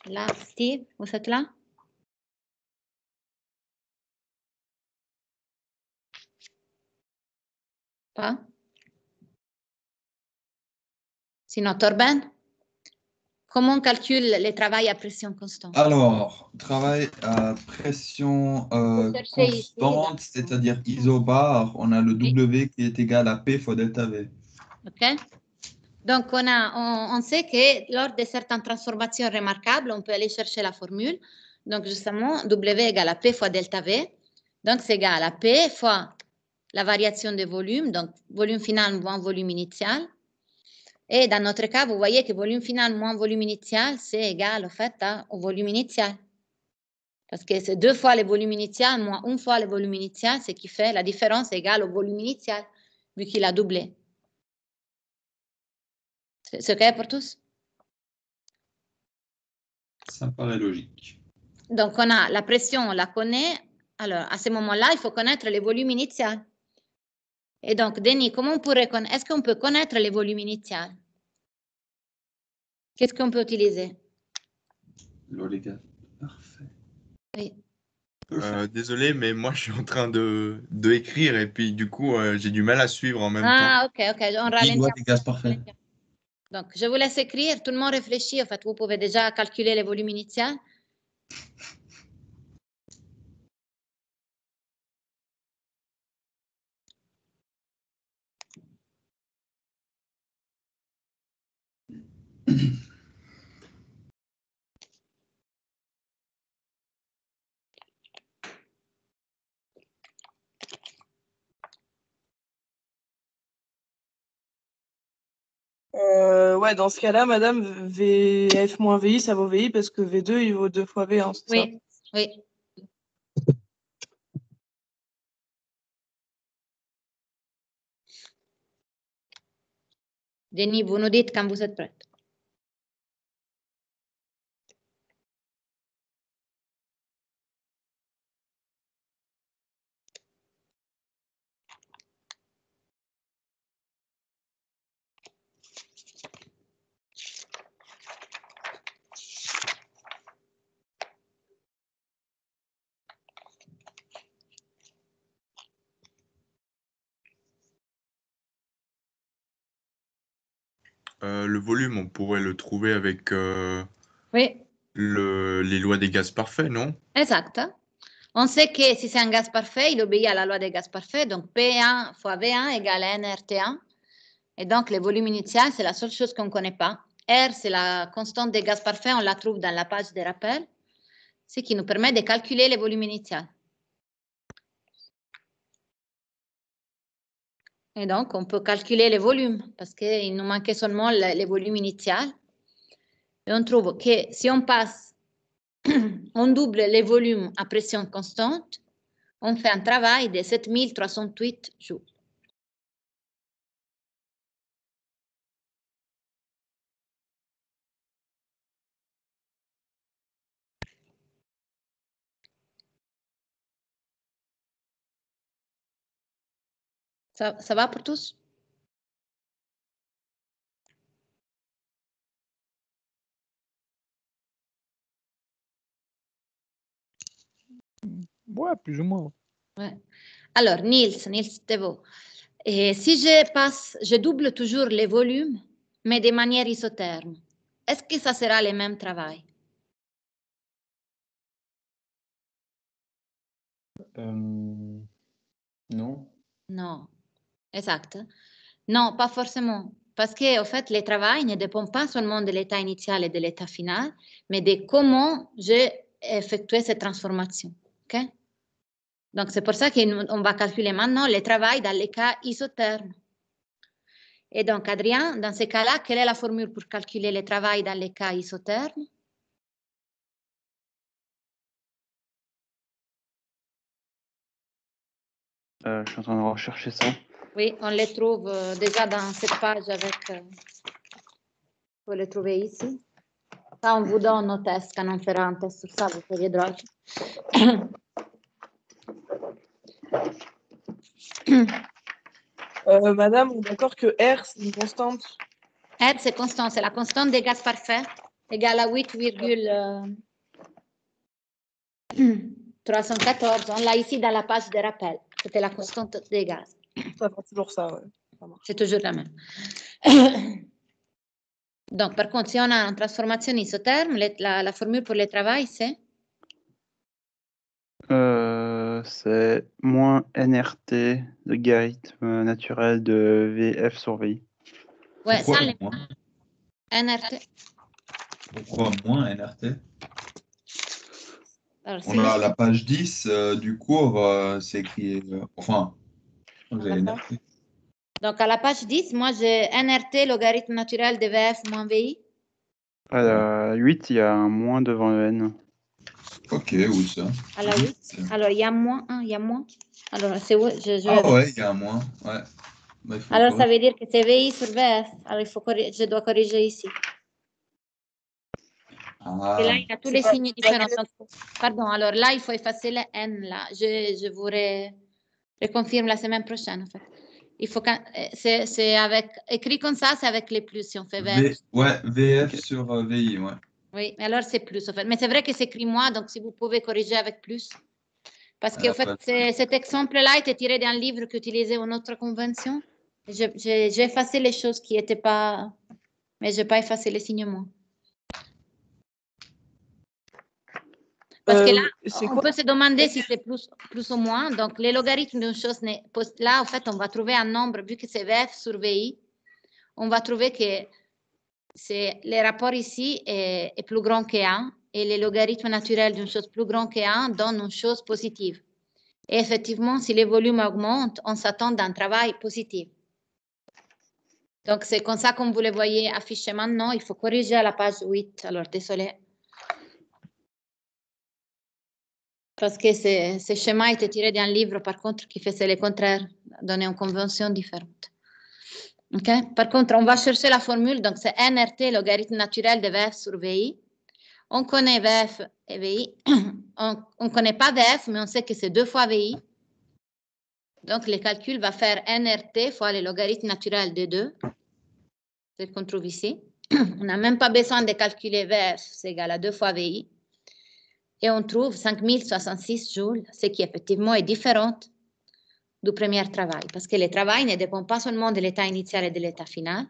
là, Steve, vous êtes là? Pas? Sinon, Torben? Comment on calcule le travail à pression constante? Alors, travail à pression constante, c'est-à-dire isobar, on a le W qui est égal à P fois delta V. OK? Donc, on sait que lors de certaines transformations remarquables, on peut aller chercher la formule. Donc, justement, W égale à P fois delta V. Donc, c'est égal à P fois la variation de volume, donc volume final moins volume initial. Et dans notre cas, vous voyez que volume final moins volume initial, c'est égal au fait au volume initial. Parce que c'est 2 fois le volume initial moins 1 fois le volume initial, ce qui fait la différence égale au volume initial, vu qu'il a doublé. C'est OK pour tous? Ça me paraît logique. Donc, on a la pression, on la connaît. Alors, à ce moment-là, il faut connaître le volume initial. Et donc, Denis, comment on pourrait connaître? Est-ce qu'on peut connaître le volume initial? Qu'est-ce qu'on peut utiliser? L'oléga. Parfait. Oui. Désolé, mais moi je suis en train de écrire et puis du coup j'ai du mal à suivre en même temps. Ah, OK. On ralentit. Loi des gaz parfaits. Donc, je vous laisse écrire. Tout le monde réfléchit. En fait, vous pouvez déjà calculer le volume initial. Ouais, dans ce cas-là, madame, VF moins VI, ça vaut VI parce que V2, il vaut 2 fois V1, c'est ça? Oui. Denis, vous nous dites quand vous êtes prêts. Le volume, on pourrait le trouver avec Oui. les lois des gaz parfaits, non? Exact. On sait que si c'est un gaz parfait, il obéit à la loi des gaz parfaits. Donc, P1 fois V1 égale nRT1. Et donc, le volume initial, c'est la seule chose qu'on ne connaît pas. R, c'est la constante des gaz parfaits. On la trouve dans la page des rappels. Ce qui nous permet de calculer le volume initial. Et donc, on peut calculer le volume parce qu'il nous manquait seulement le volume initial. Et on trouve que si on passe, on double les volumes à pression constante, on fait un travail de 7308 joules. Ça va pour tous? Ouais, plus ou moins. Ouais. Alors, Niels Thévo. Et si je double toujours les volumes, mais de manière isotherme, est-ce que ça sera le même travail? Non. Non, exact. Non, pas forcément. Parce que, en fait, le travail ne dépend pas seulement de l'état initial et de l'état final, mais de comment j'ai effectué cette transformation. OK? Donc, c'est pour ça qu'on va calculer maintenant le travail dans les cas isothermes. Et donc, Adrien, dans ces cas-là, quelle est la formule pour calculer le travail dans les cas isothermes? Je suis en train de rechercher ça. Oui, on les trouve déjà dans cette page avec... vous les trouvez ici. Ça, on vous donne nos tests. Quand on fera un test sur ça, vous pouvez droit. Madame, on est d'accord que R, c'est une constante. R, c'est constant. C'est la constante des gaz parfaits égale à 8,314. On l'a ici dans la page de rappel. C'était la constante des gaz. Ça fait toujours ça, ouais. C'est toujours la même. Donc, par contre, si on a une transformation isotherme, la formule pour le travail, c'est? C'est moins NRT, logarithme naturel de VF sur VI. Ouais, Pourquoi ça, moins? NRT. Pourquoi moins NRT? Alors, On a la page 10 du cours, c'est écrit... enfin, vous avez NRT. Donc, à la page 10, moi, j'ai NRT, logarithme naturel de VF moins VI. À la 8, il y a un moins devant le N. Ok, oui, ça. À la 8. Alors, il y a moins 1, il y a moins. Alors, c'est où? Ah ouais, il y a un moins. Ouais. Bah, alors, ça veut dire que c'est VI sur VF. Alors, je dois corriger ici. Et là, il y a tous les signes différents. Donc, pardon, alors là, il faut effacer le N. Là. Je vous reconfirme la semaine prochaine, en fait. Il faut c'est avec écrit comme ça, c'est avec les plus si on fait VF. Ouais, VF sur VI, ouais. Oui, mais alors c'est plus en fait. Mais c'est vrai que c'est écrit moi, donc si vous pouvez corriger avec plus. Parce qu'en fait, cet exemple-là était tiré d'un livre qu'utilisait une autre convention. J'ai effacé les choses qui n'étaient pas... Mais je n'ai pas effacé les signes moi. Parce que là, on peut se demander si c'est plus ou moins. Donc, les logarithmes d'une chose, là, en fait, on va trouver un nombre, vu que c'est VF sur VI, on va trouver que le rapport ici est plus grand que 1 et le logarithme naturel d'une chose plus grand que 1 donne une chose positive. Et effectivement, si les volumes augmentent, on s'attend à un travail positif. Donc, c'est comme ça comme vous le voyez affiché maintenant. Il faut corriger à la page 8. Alors, désolé. Parce que ce schéma était tiré d'un livre, par contre, qui faisait le contraire, donnait une convention différente. Okay? Par contre, on va chercher la formule. Donc, c'est NRT, logarithme naturel de VF sur VI. On connaît VF et VI. On ne connaît pas VF, mais on sait que c'est 2 fois VI. Donc, le calcul va faire NRT fois le logarithme naturel de 2. C'est ce qu'on trouve ici. On n'a même pas besoin de calculer VF, c'est égal à 2 fois VI. Et on trouve 5066 joules, ce qui effectivement est différent du premier travail, parce que le travail ne dépend pas seulement de l'état initial et de l'état final,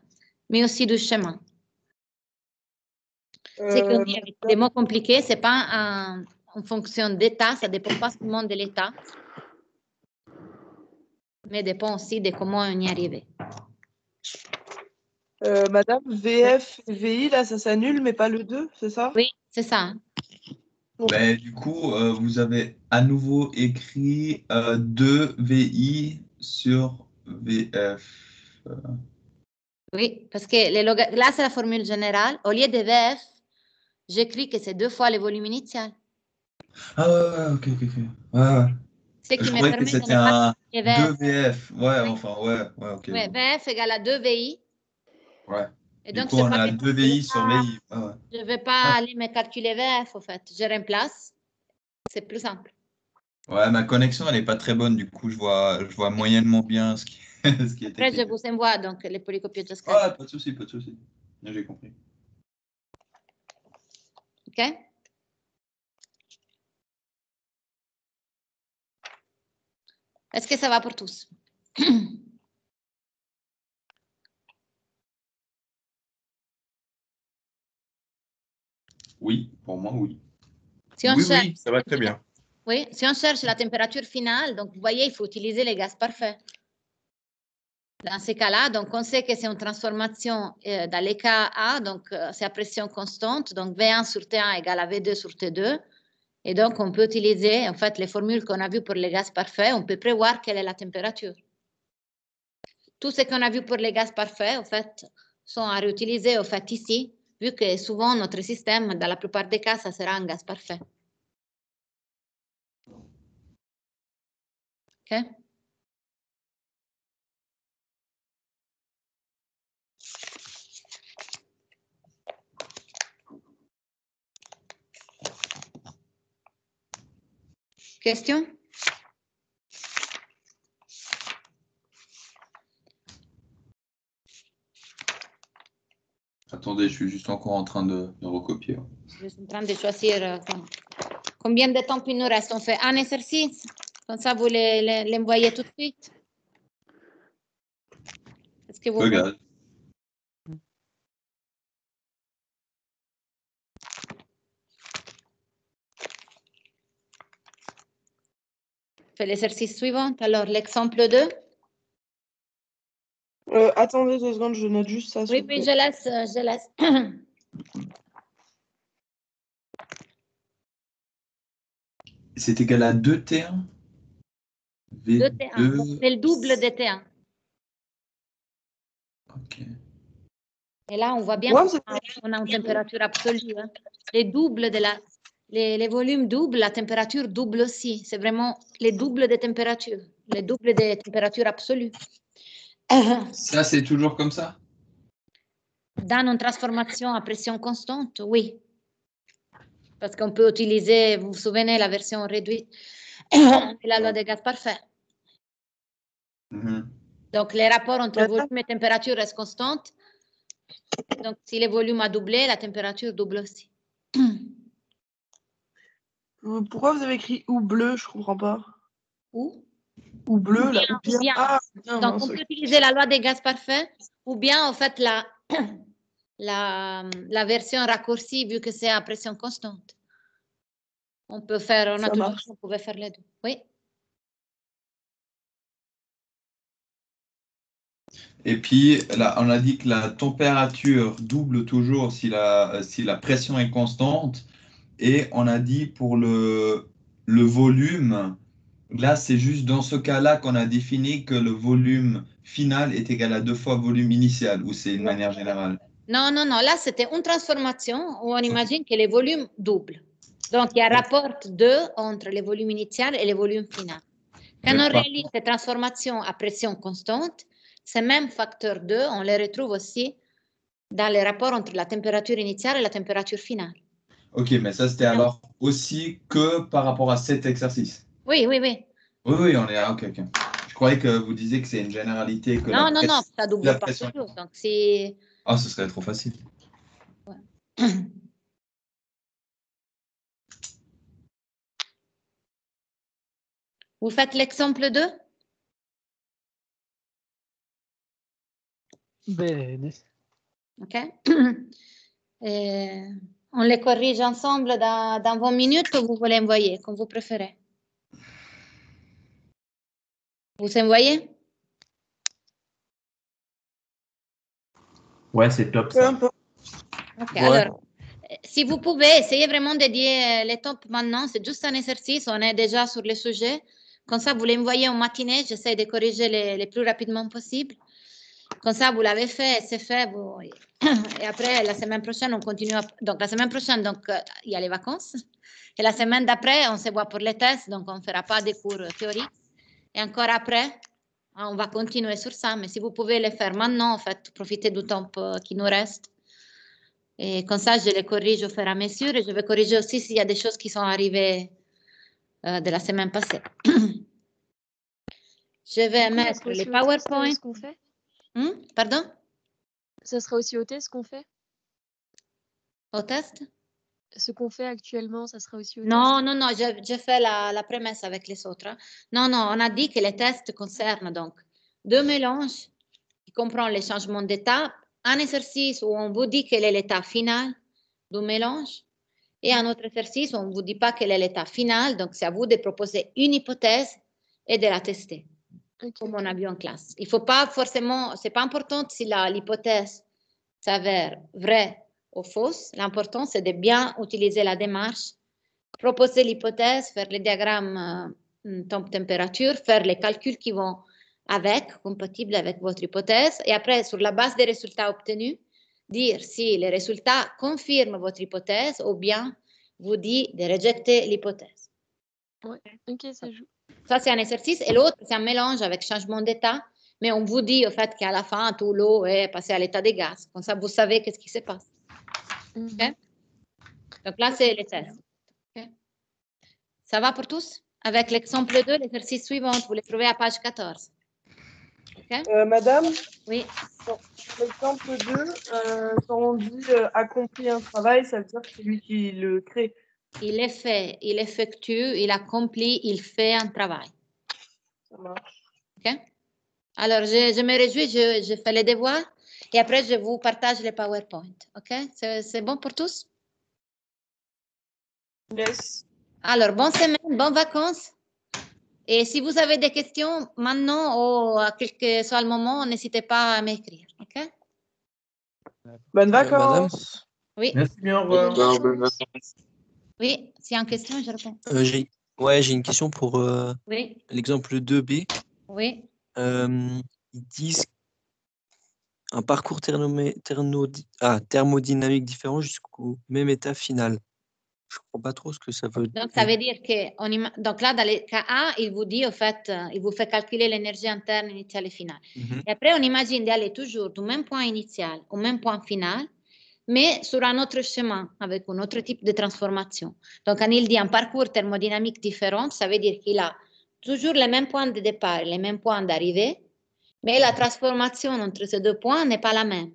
mais aussi du chemin. C'est qu'on dit avec des mots compliqués, ce n'est pas en fonction d'état, ça ne dépend pas seulement de l'état, mais dépend aussi de comment on y est arrivé. Madame, VF et VI, là, ça s'annule, mais pas le 2, c'est ça? Oui, c'est ça. Mais du coup, vous avez à nouveau écrit 2 VI sur VF. Oui, parce que là, c'est la formule générale. Au lieu de VF, j'écris que c'est 2 fois le volume initial. Ah ouais, ok. Ouais. Ce qui Je me croyais que permet de c'était ne pas un calculer 2 VF. Ouais, oui. enfin, ouais, ok. Ouais, VF égale à 2 VI. Ouais. Et Du donc, coup, on a 2 VI sur VI. Ouais. Je ne vais pas aller me calculer VF, en fait. Je remplace. C'est plus simple. Ouais, ma connexion, elle n'est pas très bonne. Du coup, je vois moyennement bien ce qui est Après, écrit. je vous envoie donc les polycopies de Skype. Ouais, pas de souci. J'ai compris. OK? Est-ce que ça va pour tous? Oui, pour moi, oui. Si on cherche, oui, ça va très bien. Oui, si on cherche la température finale, donc vous voyez, il faut utiliser les gaz parfaits. Dans ces cas-là, donc on sait que c'est une transformation dans les cas A, donc c'est à pression constante, donc V1 sur T1 égale à V2 sur T2. Et donc, on peut utiliser, en fait, les formules qu'on a vues pour les gaz parfaits, on peut prévoir quelle est la température. Tout ce qu'on a vu pour les gaz parfaits, en fait, sont à réutiliser, en fait, ici, vu que souvent, notre système, dans la plupart des cas, ça sera un gaz parfait. OK? Question? Attendez, je suis juste encore en train de recopier. Je suis en train de choisir combien de temps il nous reste. On fait un exercice, comme ça vous l'envoyez tout de suite. Est-ce que vous Regarde. faites l'exercice suivant. Alors, l'exemple 2. Attendez 2 secondes, je note juste ça. Oui, oui, je laisse. C'est égal à 2T1 2T1. C'est le double de T1. Ok. Et là, on voit bien qu'on a une température absolue. Hein. Les volumes doublent, la température double aussi. C'est vraiment les doubles de température, les doubles de température absolue. Ça, c'est toujours comme ça? Dans une transformation à pression constante, oui. Parce qu'on peut utiliser, vous vous souvenez, la version réduite de la loi des gaz parfaits. Donc, les rapports entre volume et température restent constants. Donc, si le volume a doublé, la température double aussi. Pourquoi vous avez écrit ou bleu? Je comprends pas. Ou bleu, là. Ou bien. Ah, non, donc, on peut utiliser la loi des gaz parfaits ou bien, en fait, la version raccourcie, vu que c'est à pression constante. On peut faire, on pouvait faire les deux. Oui. Et puis, là, on a dit que la température double toujours si la pression est constante. Et on a dit pour le volume, là, c'est juste dans ce cas-là qu'on a défini que le volume final est égal à 2 fois le volume initial, ou c'est une manière générale? Non, non, non. Là, c'était une transformation où on imagine que les volumes doublent. Donc, il y a un rapport 2 entre les volumes initial et les volumes final. Quand on réalise ces transformations à pression constante, ces mêmes facteurs 2, on les retrouve aussi dans les rapports entre la température initiale et la température finale. Ok, mais ça, c'était alors aussi que par rapport à cet exercice? Oui, oui, oui. Oui, oui, on est là. Ok, ok. Je croyais que vous disiez que c'est une généralité. Que non, non, non, ça double pas toujours. Donc, c'est... Ah, ce serait trop facile. Ouais. Vous faites l'exemple 2? Bene. OK. On les corrige ensemble dans 20 minutes ou vous voulez envoyer, comme vous préférez? Vous envoyez? Ouais, c'est top ça. OK, Ouais. alors, si vous pouvez, essayez vraiment de dédier les tops maintenant. C'est juste un exercice, on est déjà sur le sujet. Comme ça, vous l'envoyez en matinée. J'essaie de corriger les plus rapidement possible. Comme ça, vous l'avez fait, c'est fait. Et après, la semaine prochaine, on continue. Donc, la semaine prochaine, il y a les vacances. Et la semaine d'après, on se voit pour les tests. Donc, on ne fera pas des cours théoriques. Et encore après, on va continuer sur ça. Mais si vous pouvez le faire maintenant, en fait, profitez du temps qui nous reste. Et comme ça, je les corrige au fur et à mesure. Et je vais corriger aussi s'il y a des choses qui sont arrivées de la semaine passée. Je vais mettre les PowerPoint. Ce qu'on fait. Pardon? Ça sera aussi au test qu'on fait? Au test? Ce qu'on fait actuellement, ça sera aussi au test? Non, non, non, j'ai fait la prémisse avec les autres. Hein. Non, non, on a dit que les tests concernent donc 2 mélanges qui comprennent les changements d'état, un exercice où on vous dit quel est l'état final du mélange et un autre exercice où on ne vous dit pas quel est l'état final. Donc, c'est à vous de proposer une hypothèse et de la tester, comme on a vu en classe. Il ne faut pas forcément, ce n'est pas important si l'hypothèse s'avère vraie ou fausse. L'important, c'est de bien utiliser la démarche proposer l'hypothèse, faire les diagrammes température, faire les calculs qui vont avec, compatibles avec votre hypothèse, et après, sur la base des résultats obtenus, dire si les résultats confirment votre hypothèse ou bien vous dit de rejeter l'hypothèse. Ouais, ok, ça joue. Ça, c'est un exercice. Et l'autre, c'est un mélange avec changement d'état. Mais on vous dit, au fait, qu'à la fin, tout l'eau est passée à l'état de gaz. Comme ça, vous savez qu'est-ce qui se passe. Okay? Donc là, c'est les tests. Okay? Ça va pour tous? Avec l'exemple 2, l'exercice suivant, vous le trouvez à page 14. Okay? Madame, oui. L'exemple 2, quand on dit accomplit un travail, ça veut dire que c'est lui qui le crée. Il est fait, il effectue, il accomplit, il fait un travail. Ça marche. OK? Alors, je me réjouis, je fais les devoirs et après, je vous partage les PowerPoint. OK? C'est bon pour tous? Yes. Alors, bonne semaine, bonnes vacances. Et si vous avez des questions maintenant ou à quel que soit le moment, n'hésitez pas à m'écrire. OK? Bonnes Madame? vacances. Oui. Merci bien, au revoir. Bonne vacances. Oui, s'il y a une question, je réponds. J'ai une question pour Oui. l'exemple 2B. Oui. Ils disent un parcours thermodynamique différent jusqu'au même état final. Je ne comprends pas trop ce que ça veut dire. Donc, ça veut dire que, donc là, dans le cas A, il vous dit, au fait, il vous fait calculer l'énergie interne initiale et finale. Et après, on imagine d'aller toujours du même point initial au même point final, mais sur un autre chemin, avec un autre type de transformation. Donc, quand il dit un parcours thermodynamique différent, ça veut dire qu'il a toujours les mêmes points de départ, les mêmes points d'arrivée, mais la transformation entre ces deux points n'est pas la même.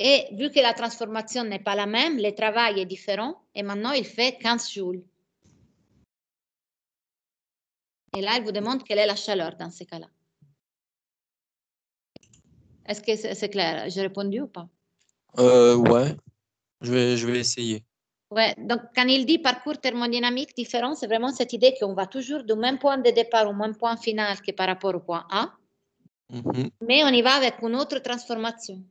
Et vu que la transformation n'est pas la même, le travail est différent et maintenant il fait 15 joules. Et là, il vous demande quelle est la chaleur dans ces cas-là. Est-ce que c'est clair? J'ai répondu ou pas? Ouais, je vais essayer. Ouais, donc quand il dit parcours thermodynamique différent, c'est vraiment cette idée qu'on va toujours du même point de départ au même point final que par rapport au point A, mais on y va avec une autre transformation.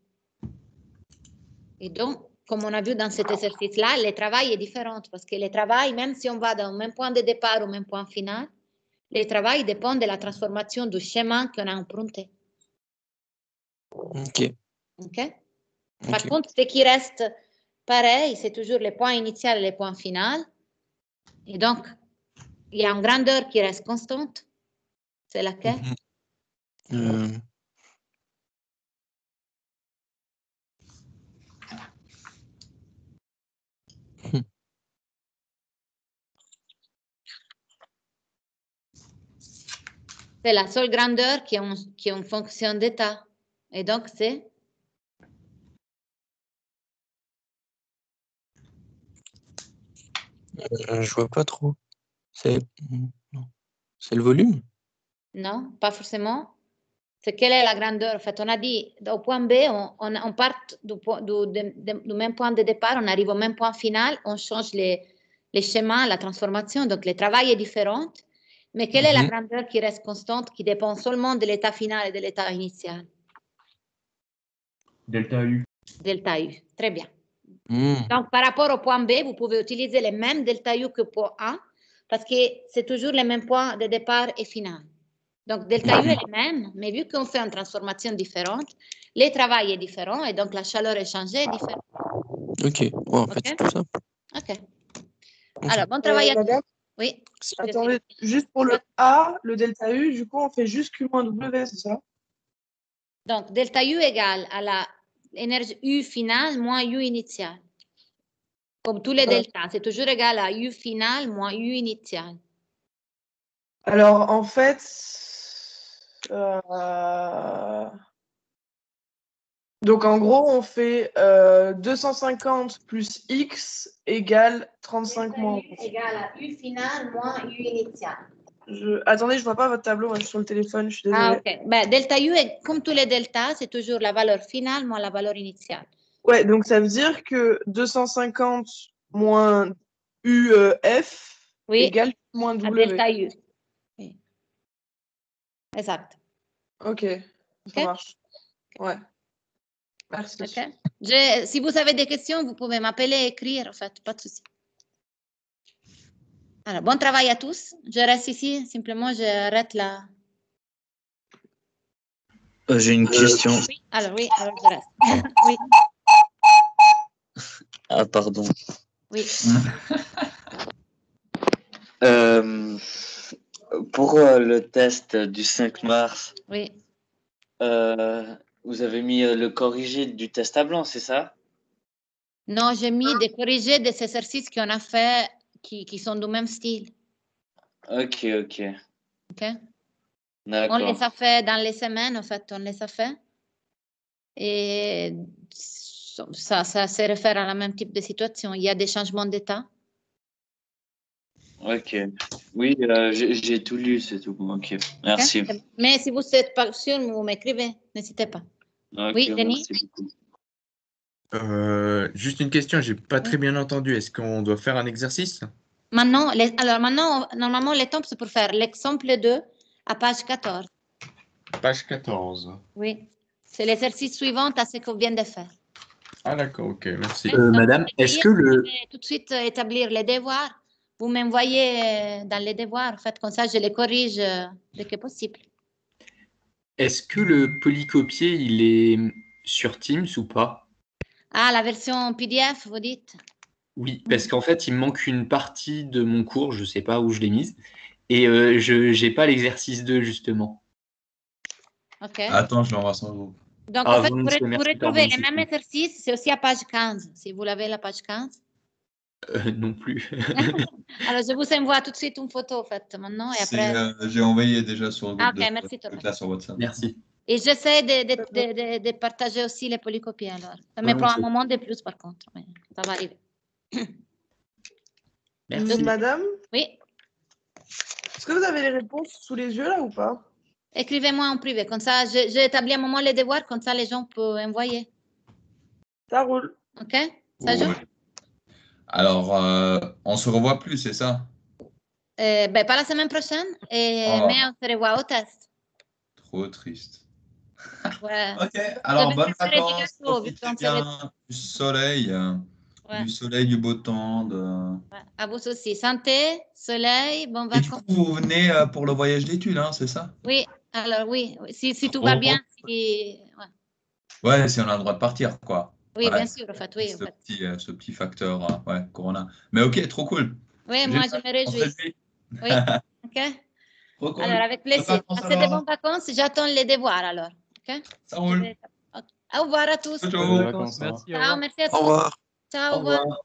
Et donc, comme on a vu dans cet exercice-là, le travail est différent parce que le travail, même si on va d'un même point de départ au même point final, le travail dépend de la transformation du chemin qu'on a emprunté. Ok. Par contre, ce qui reste pareil, c'est toujours les points initiaux et les points finaux. Et donc, il y a une grandeur qui reste constante. C'est laquelle? C'est la seule grandeur qui est une fonction d'état. Et donc, c'est? Je vois pas trop. C'est le volume? Non, pas forcément. C'est quelle est la grandeur? En fait, on a dit au point B, on part du même point de départ, on arrive au même point final, on change les schémas, la transformation, donc le travail est différent. Mais quelle est la grandeur qui reste constante, qui dépend seulement de l'état final et de l'état initial? Delta U. Delta U, très bien. Donc, par rapport au point B, vous pouvez utiliser les mêmes delta U que pour A, parce que c'est toujours les mêmes points de départ et final. Donc, delta U est le même, mais vu qu'on fait une transformation différente, le travail est différent et donc la chaleur échangée est différente. Ok, en fait, c'est tout simple. Ok. Alors, bon travail à tous. Madame, Oui. attendez, juste pour le A, le delta U, du coup, on fait juste Q-W, c'est ça? Donc, delta U égale à la énergie U finale moins U initiale. Comme tous les deltas, c'est toujours égal à U finale moins U initiale. Alors, en fait, donc en gros, on fait 250 plus X égale 35 moins. U égale à U finale moins U initiale. Attendez, je vois pas votre tableau, moi je suis sur le téléphone, je suis désolée. Ah, ok. Ben, delta U, est, comme tous les deltas, c'est toujours la valeur finale moins la valeur initiale. Ouais, donc ça veut dire que 250 moins UF égale moins W. À delta U. Oui. Exact. Ok, ça marche. Ouais. Merci. Ok. Si vous avez des questions, vous pouvez m'appeler, écrire, en fait, pas de souci. Alors, bon travail à tous. Je reste ici, simplement, j'arrête là. J'ai une question. Oui, alors je reste. Oui, Ah, pardon. oui. Pour le test du 5 mars, Oui. vous avez mis le corrigé du test à blanc, c'est ça? Non, j'ai mis des corrigés des exercices qu'on a fait qui sont du même style. Ok. Ok. On D'accord. les a fait dans les semaines, en fait, on les a fait. Et ça se réfère à la même type de situation. Il y a des changements d'état. Ok. Oui, j'ai tout lu, c'est tout. Ok. Merci. Ok. Mais si vous n'êtes pas sûr, vous m'écrivez, n'hésitez pas. Ok, Oui, Denis? merci beaucoup. Juste une question, j'ai pas très bien entendu. Est-ce qu'on doit faire un exercice? Maintenant, normalement, les temps, c'est pour faire l'exemple 2 à page 14. Page 14. Oui. C'est l'exercice suivant à ce qu'on vient de faire. Ah d'accord, ok, merci. Donc, Madame, est-ce que vous le... pouvez tout de suite établir les devoirs. Vous m'envoyez dans les devoirs, en fait, comme ça, je les corrige dès que possible. Est-ce que le polycopier, il est sur Teams ou pas? Ah, la version PDF, vous dites? Oui, parce qu'en fait, il me manque une partie de mon cours, je ne sais pas où je l'ai mise, et je n'ai pas l'exercice 2, justement. OK. Attends, je l'envoie sans groupe. Donc, Ah, en fait, volontiers, pour merci, retrouver pardon, les mêmes exercices, c'est aussi à page 15, si vous l'avez la page 15. Non plus. Alors, je vous envoie tout de suite une photo, en fait, maintenant, et après... J'ai envoyé déjà sur le groupe Ah, ok, merci, de Thomas. classe sur WhatsApp. Merci. Et j'essaie de partager aussi les polycopiés, alors. Ça me prend un moment de plus, par contre, mais ça va arriver. Merci. Madame, Oui, est-ce que vous avez les réponses sous les yeux là ou pas? écrivez-moi en privé, comme ça, j'ai établi un moment les devoirs, comme ça, les gens peuvent envoyer. Ça roule. OK? Ça joue? Alors, on se revoit plus, c'est ça? Ben, pas la semaine prochaine, mais on se revoit au test. Trop triste. Ouais. Ok, alors bonnes préparer du vacances, gâteau, profitez vu qu'on bien du soleil, du beau temps. À vous aussi. Santé, soleil, bonnes Et du vacances. coup, vous venez pour le voyage d'études, hein, c'est ça? Oui, alors oui, si tout va bien. Ouais, si on a le droit de partir, quoi. Oui, Ouais. bien sûr, en fait, oui. Ce petit facteur, ouais, Corona. Mais ok, trop cool. Oui, moi, je me réjouis. Oui, ok. Trop cool. Alors, avec plaisir. Passez de bonnes vacances. J'attends les devoirs, alors. Ok? Ça roule. Au revoir à tous. Ciao. Merci. Ciao, merci à tous. Au revoir. Ciao, au Au revoir. revoir.